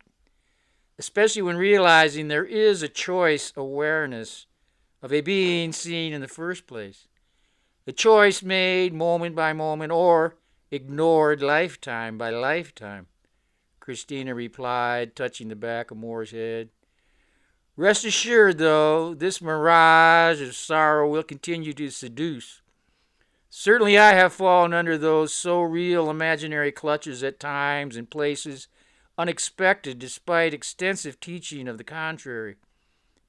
Especially when realizing there is a choice awareness of a being seen in the first place. A choice made moment by moment or ignored lifetime by lifetime. Christina replied, touching the back of Moore's head. Rest assured, though, this mirage of sorrow will continue to seduce. Certainly I have fallen under those so real imaginary clutches at times and places unexpected despite extensive teaching of the contrary.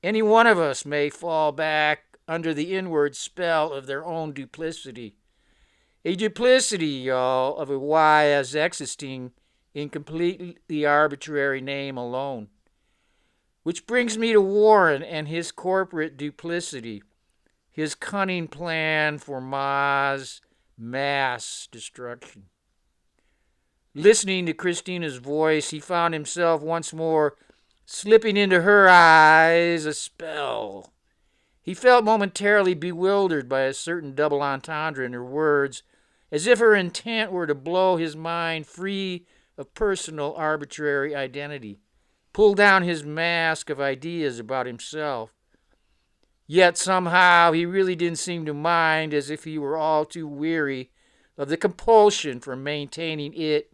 Any one of us may fall back under the inward spell of their own duplicity. A duplicity, y'all, of a why as existing in completely arbitrary name alone. Which brings me to Warren and his corporate duplicity, his cunning plan for mass destruction. Listening to Christina's voice, he found himself once more slipping into her eyes a spell. He felt momentarily bewildered by a certain double entendre in her words, as if her intent were to blow his mind free of personal arbitrary identity, pull down his mask of ideas about himself. Yet somehow he really didn't seem to mind, as if he were all too weary of the compulsion for maintaining it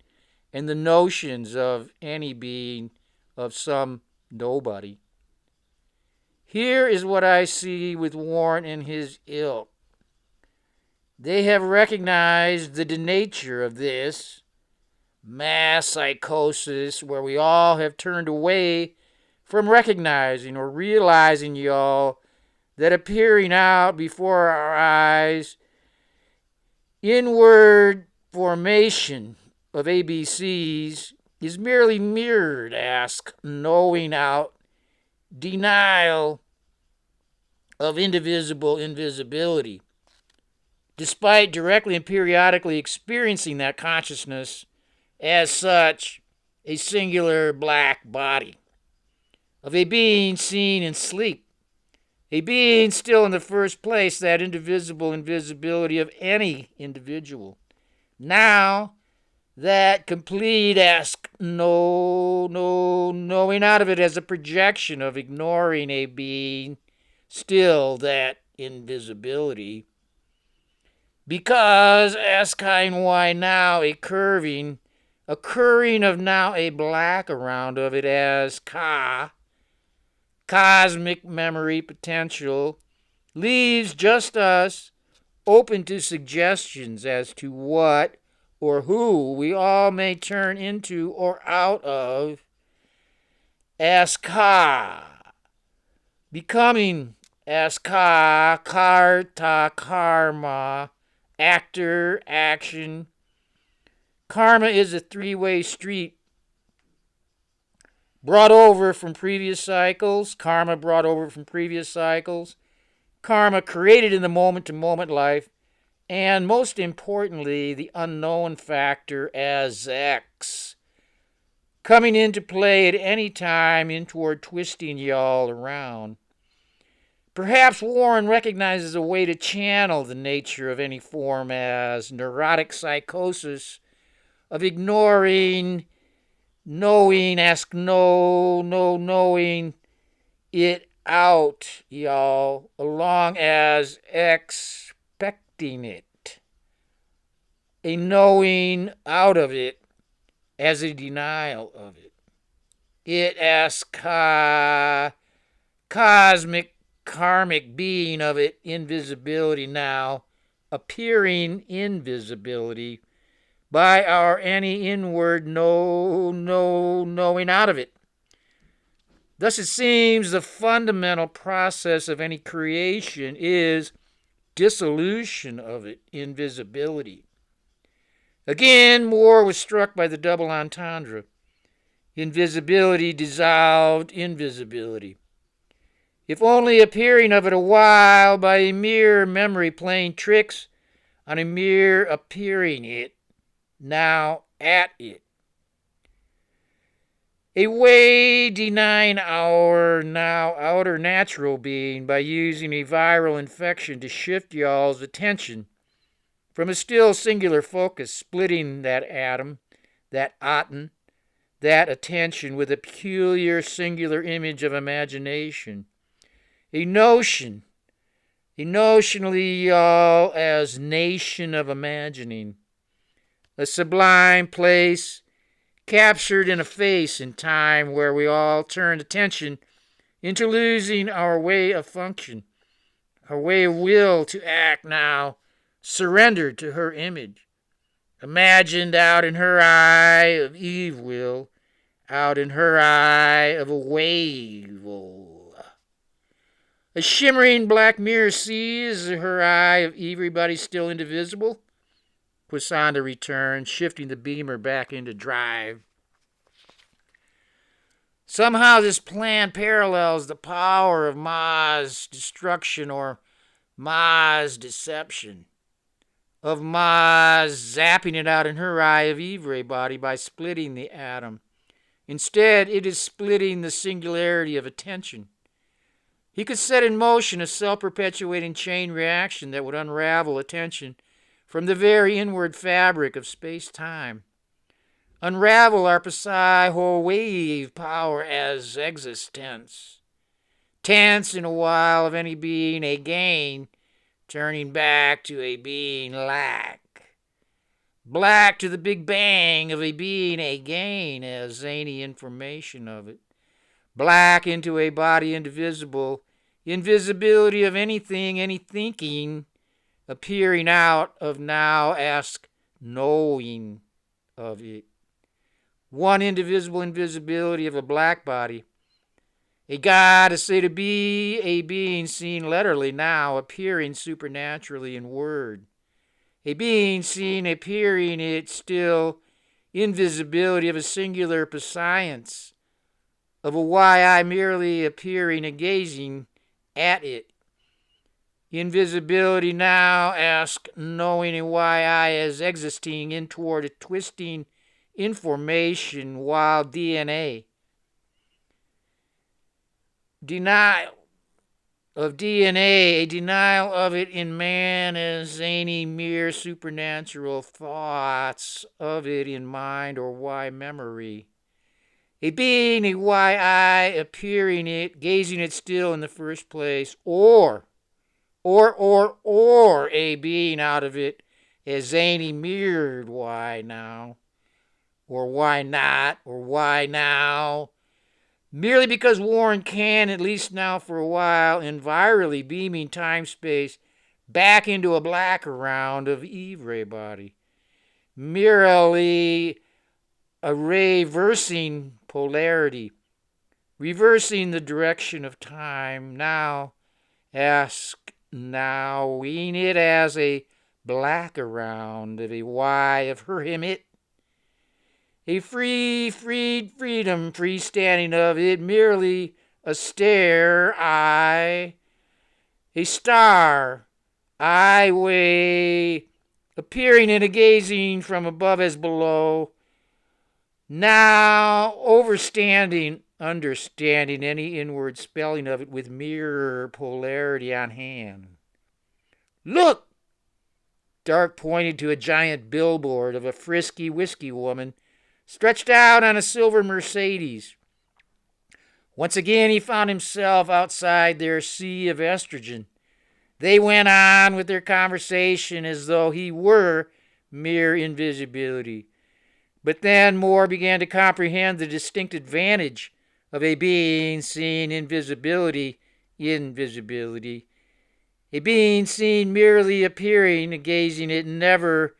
and the notions of any being of some nobody. Here is what I see with Warren and his ilk. They have recognized the nature of this mass psychosis where we all have turned away from recognizing or realizing, y'all, that appearing out before our eyes, inward formation of ABCs is merely mirrored, knowing out, denial of indivisible invisibility. Despite directly and periodically experiencing that consciousness as such, a singular black body of a being seen in sleep, a being still in the first place, that indivisible invisibility of any individual. Now, that complete ask knowing out of it as a projection of ignoring a being, still that invisibility. Because ask why now a curving of now a black around of it as cosmic memory potential, leaves just us open to suggestions as to what or who we all may turn into or out of as becoming as karta, karma, actor, action. Karma is a three-way street brought over from previous cycles, karma brought over from previous cycles, karma created in the moment-to-moment life, and most importantly, the unknown factor as X, coming into play at any time in toward twisting y'all around. Perhaps Warren recognizes a way to channel the nature of any form as neurotic psychosis of ignoring, knowing, knowing it out, y'all, along as expecting it. A knowing out of it as a denial of it. It as cosmic, karmic being of it, invisibility now, appearing invisibility by our any inward knowing out of it. Thus it seems the fundamental process of any creation is dissolution of it, invisibility. Again, Moore was struck by the double entendre. Invisibility dissolved invisibility. If only appearing of it a while by a mere memory playing tricks on a mere appearing it, now at it. A way denying our now outer natural being by using a viral infection to shift y'all's attention from a still singular focus, splitting that atom, that atom, that attention with a peculiar singular image of imagination. A notionally y'all as nation of imagining. A sublime place captured in a face in time where we all turned attention into losing our way of function, our way of will to act now, surrendered to her image, imagined out in her eye of Eve will, out in her eye of a wave. A shimmering black mirror sees her eye of everybody still indivisible. Puissanta returned, shifting the beamer back into drive. Somehow this plan parallels the power of Ma's destruction or Ma's deception, of Ma's zapping it out in her eye of Ivre body by splitting the atom. Instead, it is splitting the singularity of attention. He could set in motion a self-perpetuating chain reaction that would unravel attention from the very inward fabric of space-time. Unravel our psi whole wave power as existence. Tense in a while of any being a gain, turning back to a being lack. Black to the big bang of a being a gain as zany information of it. Black into a body indivisible, invisibility of anything, any thinking, appearing out of now ask knowing of it. One indivisible invisibility of a black body. A God to say to be a being seen literally now, appearing supernaturally in word. A being seen appearing it still invisibility of a singular prescience, of a why I merely appearing and gazing at it. Invisibility now ask knowing a why I as existing in toward a twisting information while DNA. Denial of DNA, a denial of it in man as any mere supernatural thoughts of it in mind or why memory. A being, a why I appearing it, gazing it still in the first place, or a being out of it as any mirrored why now, or why not, or why now, merely because Warren can, at least now for a while, envirally beaming time-space back into a black round of Eve ray body, merely a reversing polarity, reversing the direction of time, now ask nowing it as a black around of a why of her him it, a freedom, freestanding of it, merely a stare, I, a star, I way, appearing in a gazing from above as below, now overstanding, understanding any inward spelling of it with mirror polarity on hand. Look! Dark pointed to a giant billboard of a frisky whiskey woman stretched out on a silver Mercedes. Once again he found himself outside their sea of estrogen. They went on with their conversation as though he were mere invisibility. But then Moore began to comprehend the distinct advantage of a being seeing invisibility, a being seen merely appearing, gazing it never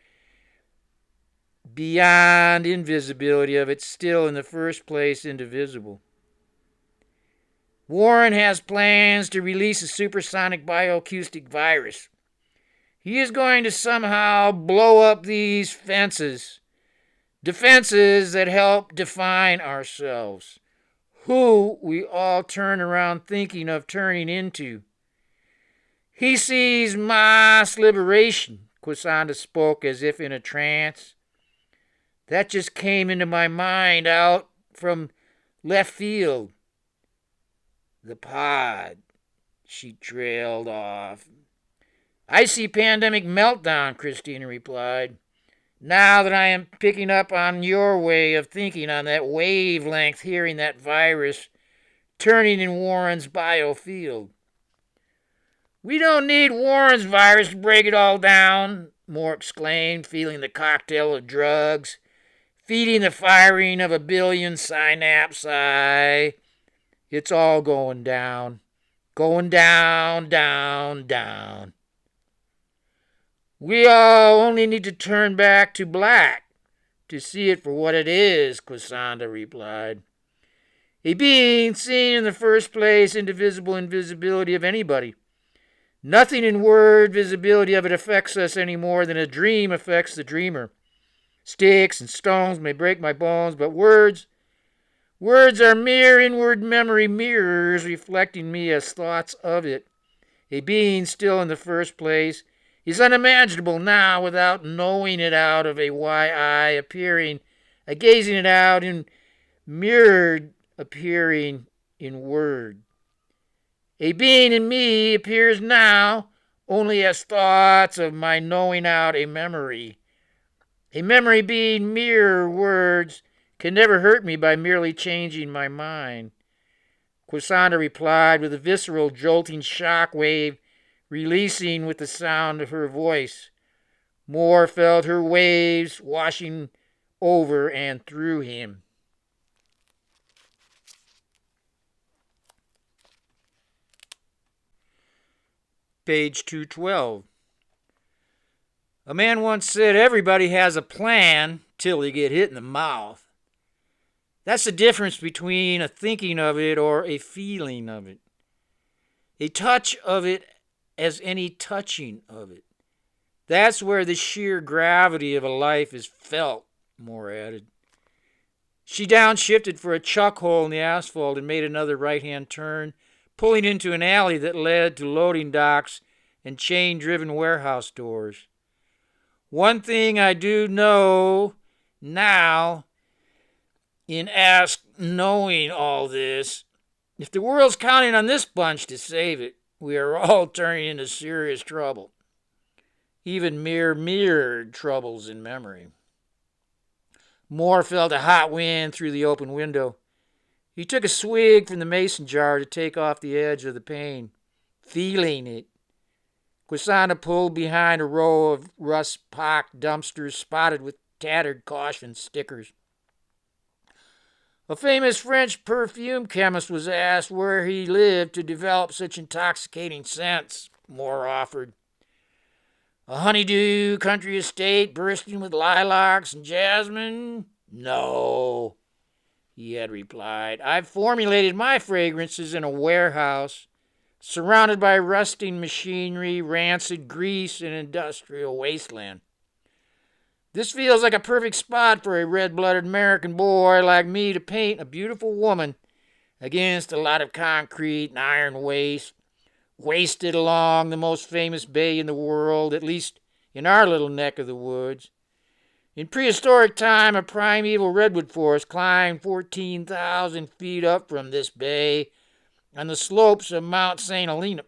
beyond invisibility of it still in the first place indivisible. Warren has plans to release a supersonic bioacoustic virus. He is going to somehow blow up these fences, defenses that help define ourselves, who we all turn around thinking of turning into. He sees mass liberation, Quasanda spoke as if in a trance. That just came into my mind out from left field. The pod, she trailed off. I see pandemic meltdown, Christina replied. Now that I am picking up on your way of thinking on that wavelength, hearing that virus turning in Warren's biofield. We don't need Warren's virus to break it all down, Moore exclaimed, feeling the cocktail of drugs, feeding the firing of a billion synapsi. It's all going down. Going down, down, down. We all only need to turn back to black to see it for what it is, Quasanda replied. A being seen in the first place, indivisible invisibility of anybody. Nothing in word visibility of it affects us any more than a dream affects the dreamer. Sticks and stones may break my bones, but words are mere inward memory mirrors reflecting me as thoughts of it. A being still in the first place is unimaginable now without knowing it out of a why I appearing, a gazing it out in mirrored appearing in word. A being in me appears now only as thoughts of my knowing out a memory. A memory being mere words can never hurt me by merely changing my mind. Quasanda replied with a visceral jolting shock wave releasing with the sound of her voice. Moore felt her waves washing over and through him. Page 212. A man once said everybody has a plan till they get hit in the mouth. That's the difference between a thinking of it or a feeling of it. A touch of it as any touching of it. That's where the sheer gravity of a life is felt, Moore added. She downshifted for a chuck hole in the asphalt and made another right-hand turn, pulling into an alley that led to loading docks and chain-driven warehouse doors. One thing I do know now, in knowing all this, if the world's counting on this bunch to save it, We are all turning into serious trouble, even mere mirrored troubles in memory. Moore felt a hot wind through the open window. He took a swig from the mason jar to take off the edge of the pain, feeling it. Quisana pulled behind a row of rust-pocked dumpsters spotted with tattered caution stickers. A famous French perfume chemist was asked where he lived to develop such intoxicating scents, Moore offered. A honeydew country estate bursting with lilacs and jasmine? No, he had replied. I've formulated my fragrances in a warehouse, surrounded by rusting machinery, rancid grease, and industrial wasteland. This feels like a perfect spot for a red-blooded American boy like me to paint a beautiful woman against a lot of concrete and iron waste, wasted along the most famous bay in the world, at least in our little neck of the woods. In prehistoric time, a primeval redwood forest climbed 14,000 feet up from this bay on the slopes of Mount St. Helena.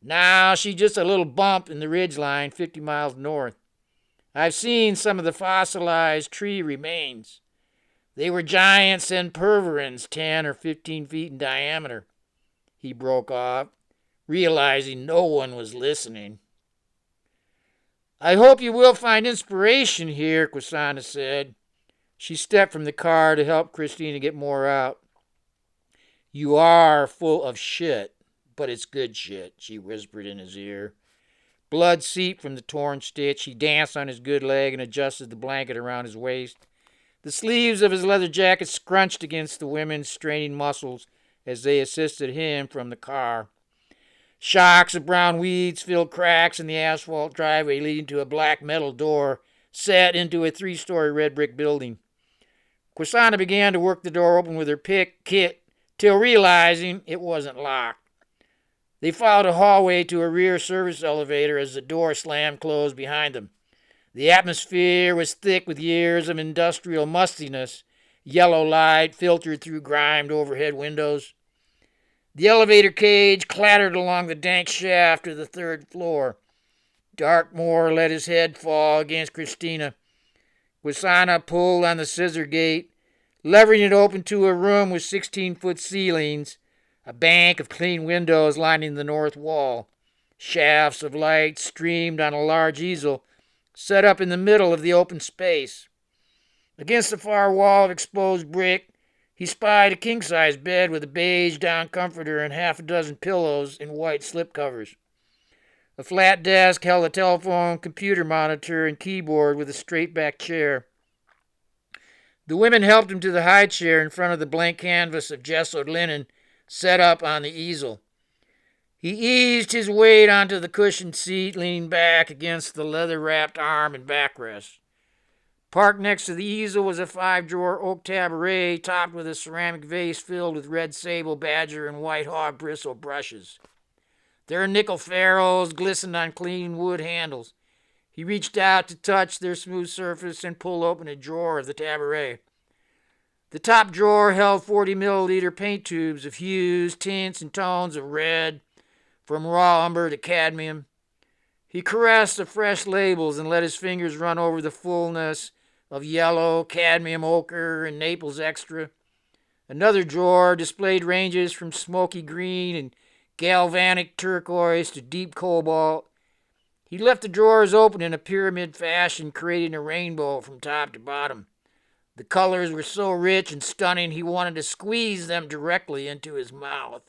Now she's just a little bump in the ridgeline 50 miles north. I've seen some of the fossilized tree remains. They were giant sempervirens 10 or 15 feet in diameter. He broke off, realizing no one was listening. I hope you will find inspiration here, Quisana said. She stepped from the car to help Christina get Moore out. You are full of shit, but it's good shit, she whispered in his ear. Blood seeped from the torn stitch. He danced on his good leg and adjusted the blanket around his waist. The sleeves of his leather jacket scrunched against the women's straining muscles as they assisted him from the car. Shocks of brown weeds filled cracks in the asphalt driveway leading to a black metal door set into a 3-story red brick building. Quisana began to work the door open with her pick kit till realizing it wasn't locked. They followed a hallway to a rear service elevator as the door slammed closed behind them. The atmosphere was thick with years of industrial mustiness. Yellow light filtered through grimed overhead windows. The elevator cage clattered along the dank shaft to the 3rd floor. Darkmoor let his head fall against Christina. Quisana pulled on the scissor gate, levering it open to a room with 16-foot ceilings, a bank of clean windows lining the north wall. Shafts of light streamed on a large easel set up in the middle of the open space. Against the far wall of exposed brick, he spied a king-size bed with a beige down comforter and half a dozen pillows in white slipcovers. A flat desk held a telephone, computer monitor, and keyboard with a straight-back chair. The women helped him to the high chair in front of the blank canvas of gessoed linen set up on the easel. He eased his weight onto the cushioned seat, leaning back against the leather-wrapped arm and backrest. Parked next to the easel was a 5-drawer oak taboret topped with a ceramic vase filled with red sable, badger, and white hog bristle brushes. Their nickel ferrules glistened on clean wood handles. He reached out to touch their smooth surface and pull open a drawer of the taboret. The top drawer held 40-milliliter paint tubes of hues, tints, and tones of red, from raw umber to cadmium. He caressed the fresh labels and let his fingers run over the fullness of yellow, cadmium ochre, and Naples extra. Another drawer displayed ranges from smoky green and galvanic turquoise to deep cobalt. He left the drawers open in a pyramid fashion, creating a rainbow from top to bottom. The colors were so rich and stunning he wanted to squeeze them directly into his mouth.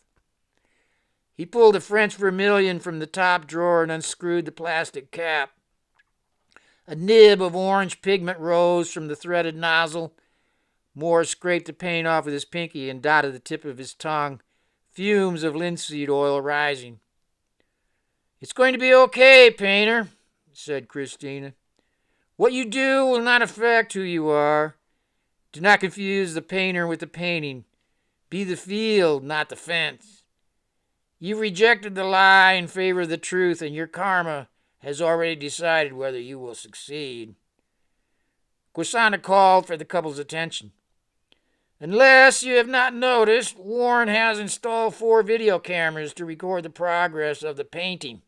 He pulled a French vermilion from the top drawer and unscrewed the plastic cap. A nib of orange pigment rose from the threaded nozzle. Moore scraped the paint off with his pinky and dotted the tip of his tongue, fumes of linseed oil rising. It's going to be okay, painter, said Christina. What you do will not affect who you are. Do not confuse the painter with the painting. Be the field, not the fence. You rejected the lie in favor of the truth, and your karma has already decided whether you will succeed. Quisana called for the couple's attention. Unless you have not noticed, Warren has installed 4 video cameras to record the progress of the painting.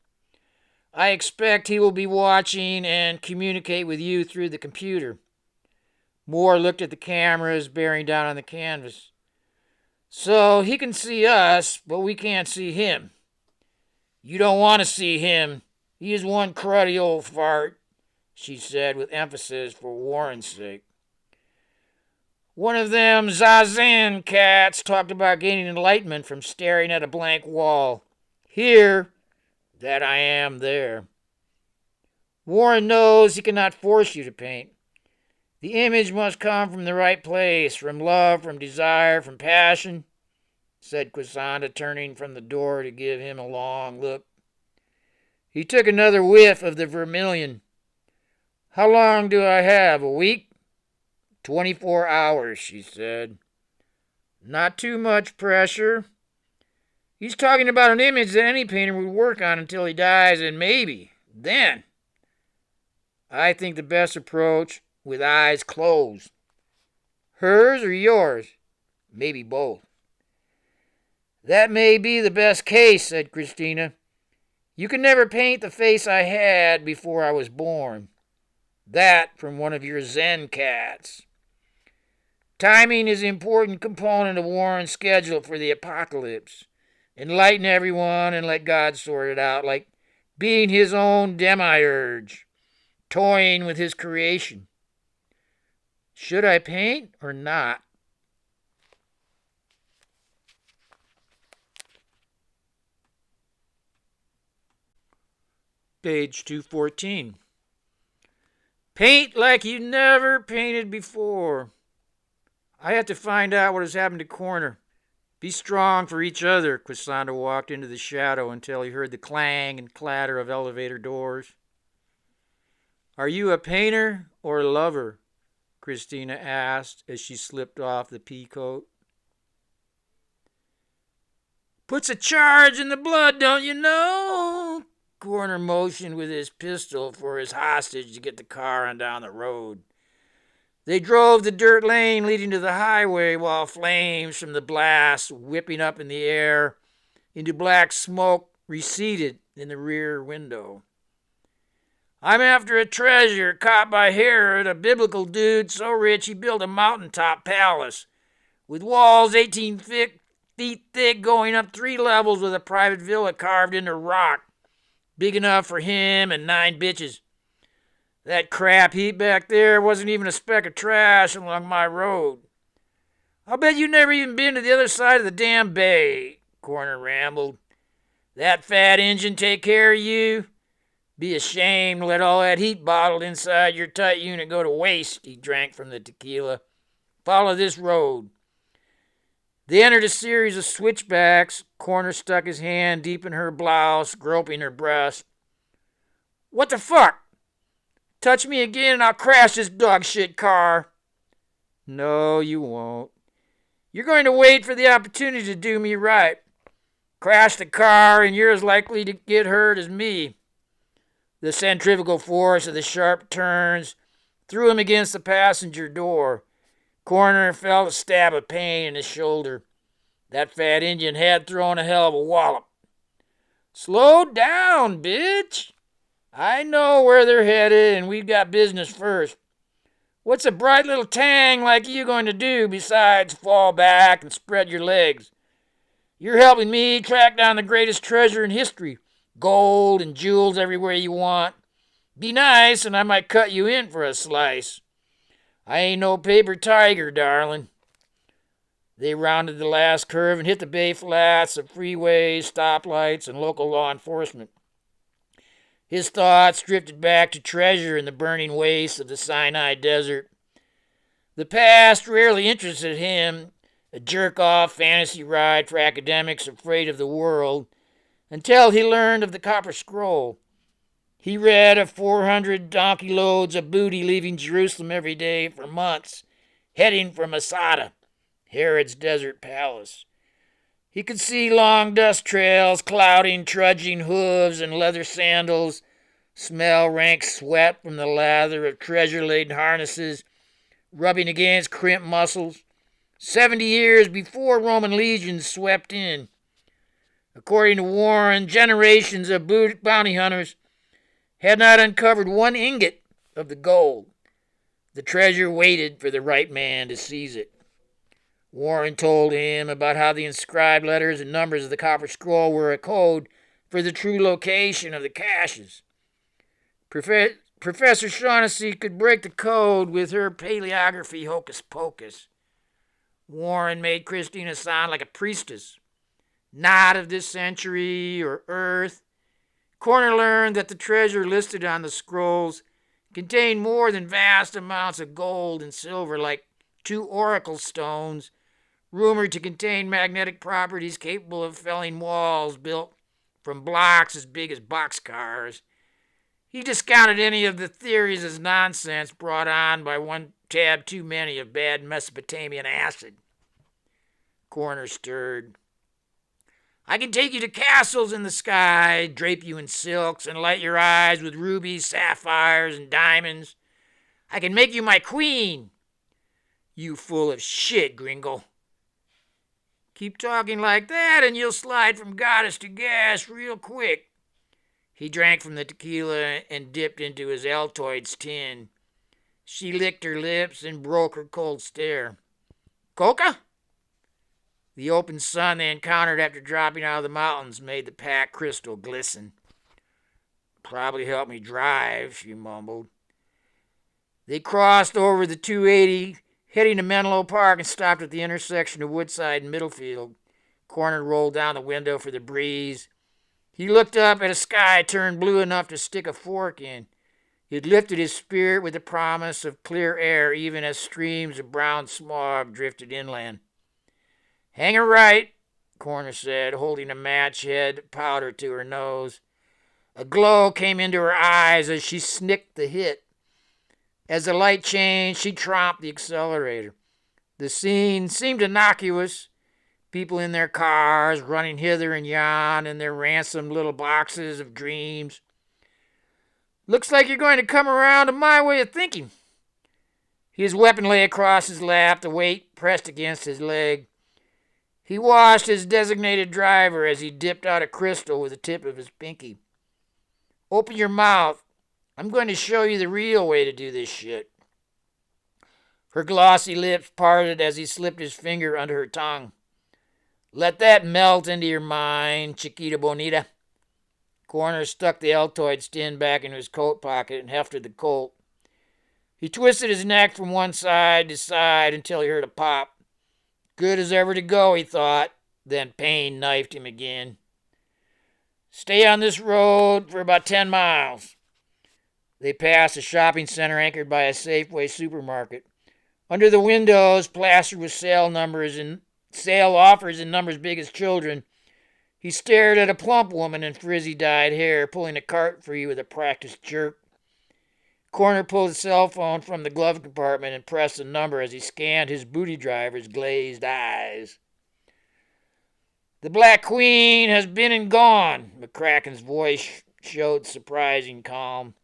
I expect he will be watching and communicate with you through the computer. Moore looked at the cameras bearing down on the canvas. So he can see us, but we can't see him. You don't want to see him. He is one cruddy old fart, she said with emphasis for Warren's sake. One of them Zazen cats talked about gaining enlightenment from staring at a blank wall. Here, that I am there. Warren knows he cannot force you to paint. The image must come from the right place, from love, from desire, from passion, said Quisanna, turning from the door to give him a long look. He took another whiff of the vermilion. How long do I have? A week? 24 hours, she said. Not too much pressure. He's talking about an image that any painter would work on until he dies, and maybe then. I think the best approach with eyes closed. Hers or yours? Maybe both. That may be the best case, said Christina. You can never paint the face I had before I was born. That from one of your Zen cats. Timing is an important component of Warren's schedule for the apocalypse. Enlighten everyone and let God sort it out, like being his own demiurge, toying with his creation. Should I paint or not? Page 214. Paint like you never painted before. I have to find out what has happened to Corner. Be strong for each other. Quisanna walked into the shadow until he heard the clang and clatter of elevator doors. Are you a painter or a lover? Christina asked as she slipped off the pea coat. Puts a charge in the blood, don't you know? Corner motioned with his pistol for his hostage to get the car on down the road. They drove the dirt lane leading to the highway while flames from the blast whipping up in the air into black smoke receded in the rear window. I'm after a treasure caught by Herod, a biblical dude so rich he built a mountaintop palace with walls 18 feet thick going up 3 levels with a private villa carved into rock, big enough for him and 9 bitches. That crap heap back there wasn't even a speck of trash along my road. I'll bet you never even been to the other side of the damn bay, Corner rambled. That fat engine take care of you? Be ashamed to let all that heat bottled inside your tight unit go to waste, he drank from the tequila. Follow this road. They entered a series of switchbacks. Corner stuck his hand deep in her blouse, groping her breast. What the fuck? Touch me again and I'll crash this dog shit car. No, you won't. You're going to wait for the opportunity to do me right. Crash the car and you're as likely to get hurt as me. The centrifugal force of the sharp turns threw him against the passenger door. Corner felt a stab of pain in his shoulder. That fat Indian had thrown a hell of a wallop. Slow down, bitch. I know where they're headed, and we've got business first. What's a bright little tang like you going to do besides fall back and spread your legs? You're helping me track down the greatest treasure in history. Gold and jewels everywhere you want. Be nice, and I might cut you in for a slice. I ain't no paper tiger, darling. They rounded the last curve and hit the bay flats of freeways, stoplights, and local law enforcement. His thoughts drifted back to treasure in the burning wastes of the Sinai Desert. The past rarely interested him, a jerk-off fantasy ride for academics afraid of the world, until he learned of the Copper Scroll. He read of 400 donkey loads of booty leaving Jerusalem every day for months, heading for Masada, Herod's desert palace. He could see long dust trails, clouding, trudging hooves and leather sandals, smell rank sweat from the lather of treasure-laden harnesses, rubbing against crimped muscles, 70 years before Roman legions swept in. According to Warren, generations of bounty hunters had not uncovered one ingot of the gold. The treasure waited for the right man to seize it. Warren told him about how the inscribed letters and numbers of the copper scroll were a code for the true location of the caches. Professor Shaughnessy could break the code with her paleography hocus pocus. Warren made Christina sound like a priestess, not of this century or earth. Corner learned that the treasure listed on the scrolls contained more than vast amounts of gold and silver, like 2 oracle stones, rumored to contain magnetic properties capable of felling walls built from blocks as big as boxcars. He discounted any of the theories as nonsense brought on by one tab too many of bad Mesopotamian acid. Corner stirred. I can take you to castles in the sky, drape you in silks, and light your eyes with rubies, sapphires, and diamonds. I can make you my queen. You full of shit, gringo. Keep talking like that and you'll slide from goddess to gas real quick. He drank from the tequila and dipped into his Altoids tin. She licked her lips and broke her cold stare. Coca? The open sun they encountered after dropping out of the mountains made the packed crystal glisten. Probably help me drive, she mumbled. They crossed over the 280, heading to Menlo Park, and stopped at the intersection of Woodside and Middlefield. Corner rolled down the window for the breeze. He looked up at a sky turned blue enough to stick a fork in. It lifted his spirit with the promise of clear air, even as streams of brown smog drifted inland. Hang her right, Corner said, holding a match head powder to her nose. A glow came into her eyes as she snicked the hit. As the light changed, she tromped the accelerator. The scene seemed innocuous. People in their cars, running hither and yon in their ransomed little boxes of dreams. Looks like you're going to come around to my way of thinking. His weapon lay across his lap, the weight pressed against his leg. He watched his designated driver as he dipped out a crystal with the tip of his pinky. Open your mouth. I'm going to show you the real way to do this shit. Her glossy lips parted as he slipped his finger under her tongue. Let that melt into your mind, Chiquita Bonita. Corner stuck the Altoid tin back into his coat pocket and hefted the Colt. He twisted his neck from one side to side until he heard a pop. Good as ever to go, he thought. Then pain knifed him again. Stay on this road for about 10 miles. They passed a shopping center anchored by a Safeway supermarket. Under the windows, plastered with sale offers in numbers big as children, he stared at a plump woman in frizzy-dyed hair pulling a cart for you with a practiced jerk. Corner pulled a cell phone from the glove compartment and pressed a number as he scanned his booty driver's glazed eyes. The Black Queen has been and gone, McCracken's voice showed surprising calm.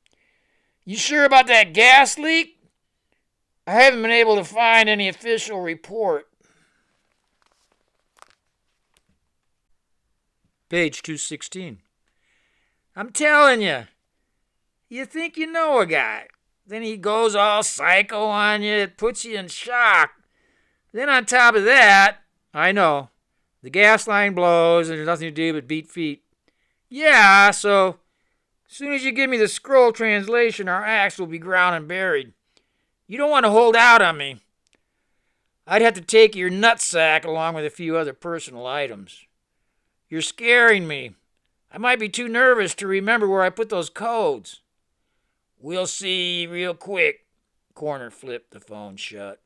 You sure about that gas leak? I haven't been able to find any official report. Page 216. I'm telling you, you think you know a guy. Then he goes all psycho on you. It puts you in shock. Then on top of that, I know, the gas line blows and there's nothing to do but beat feet. Yeah, so as soon as you give me the scroll translation, our axe will be ground and buried. You don't want to hold out on me. I'd have to take your nutsack along with a few other personal items. You're scaring me. I might be too nervous to remember where I put those codes. We'll see real quick. Corner flipped the phone shut.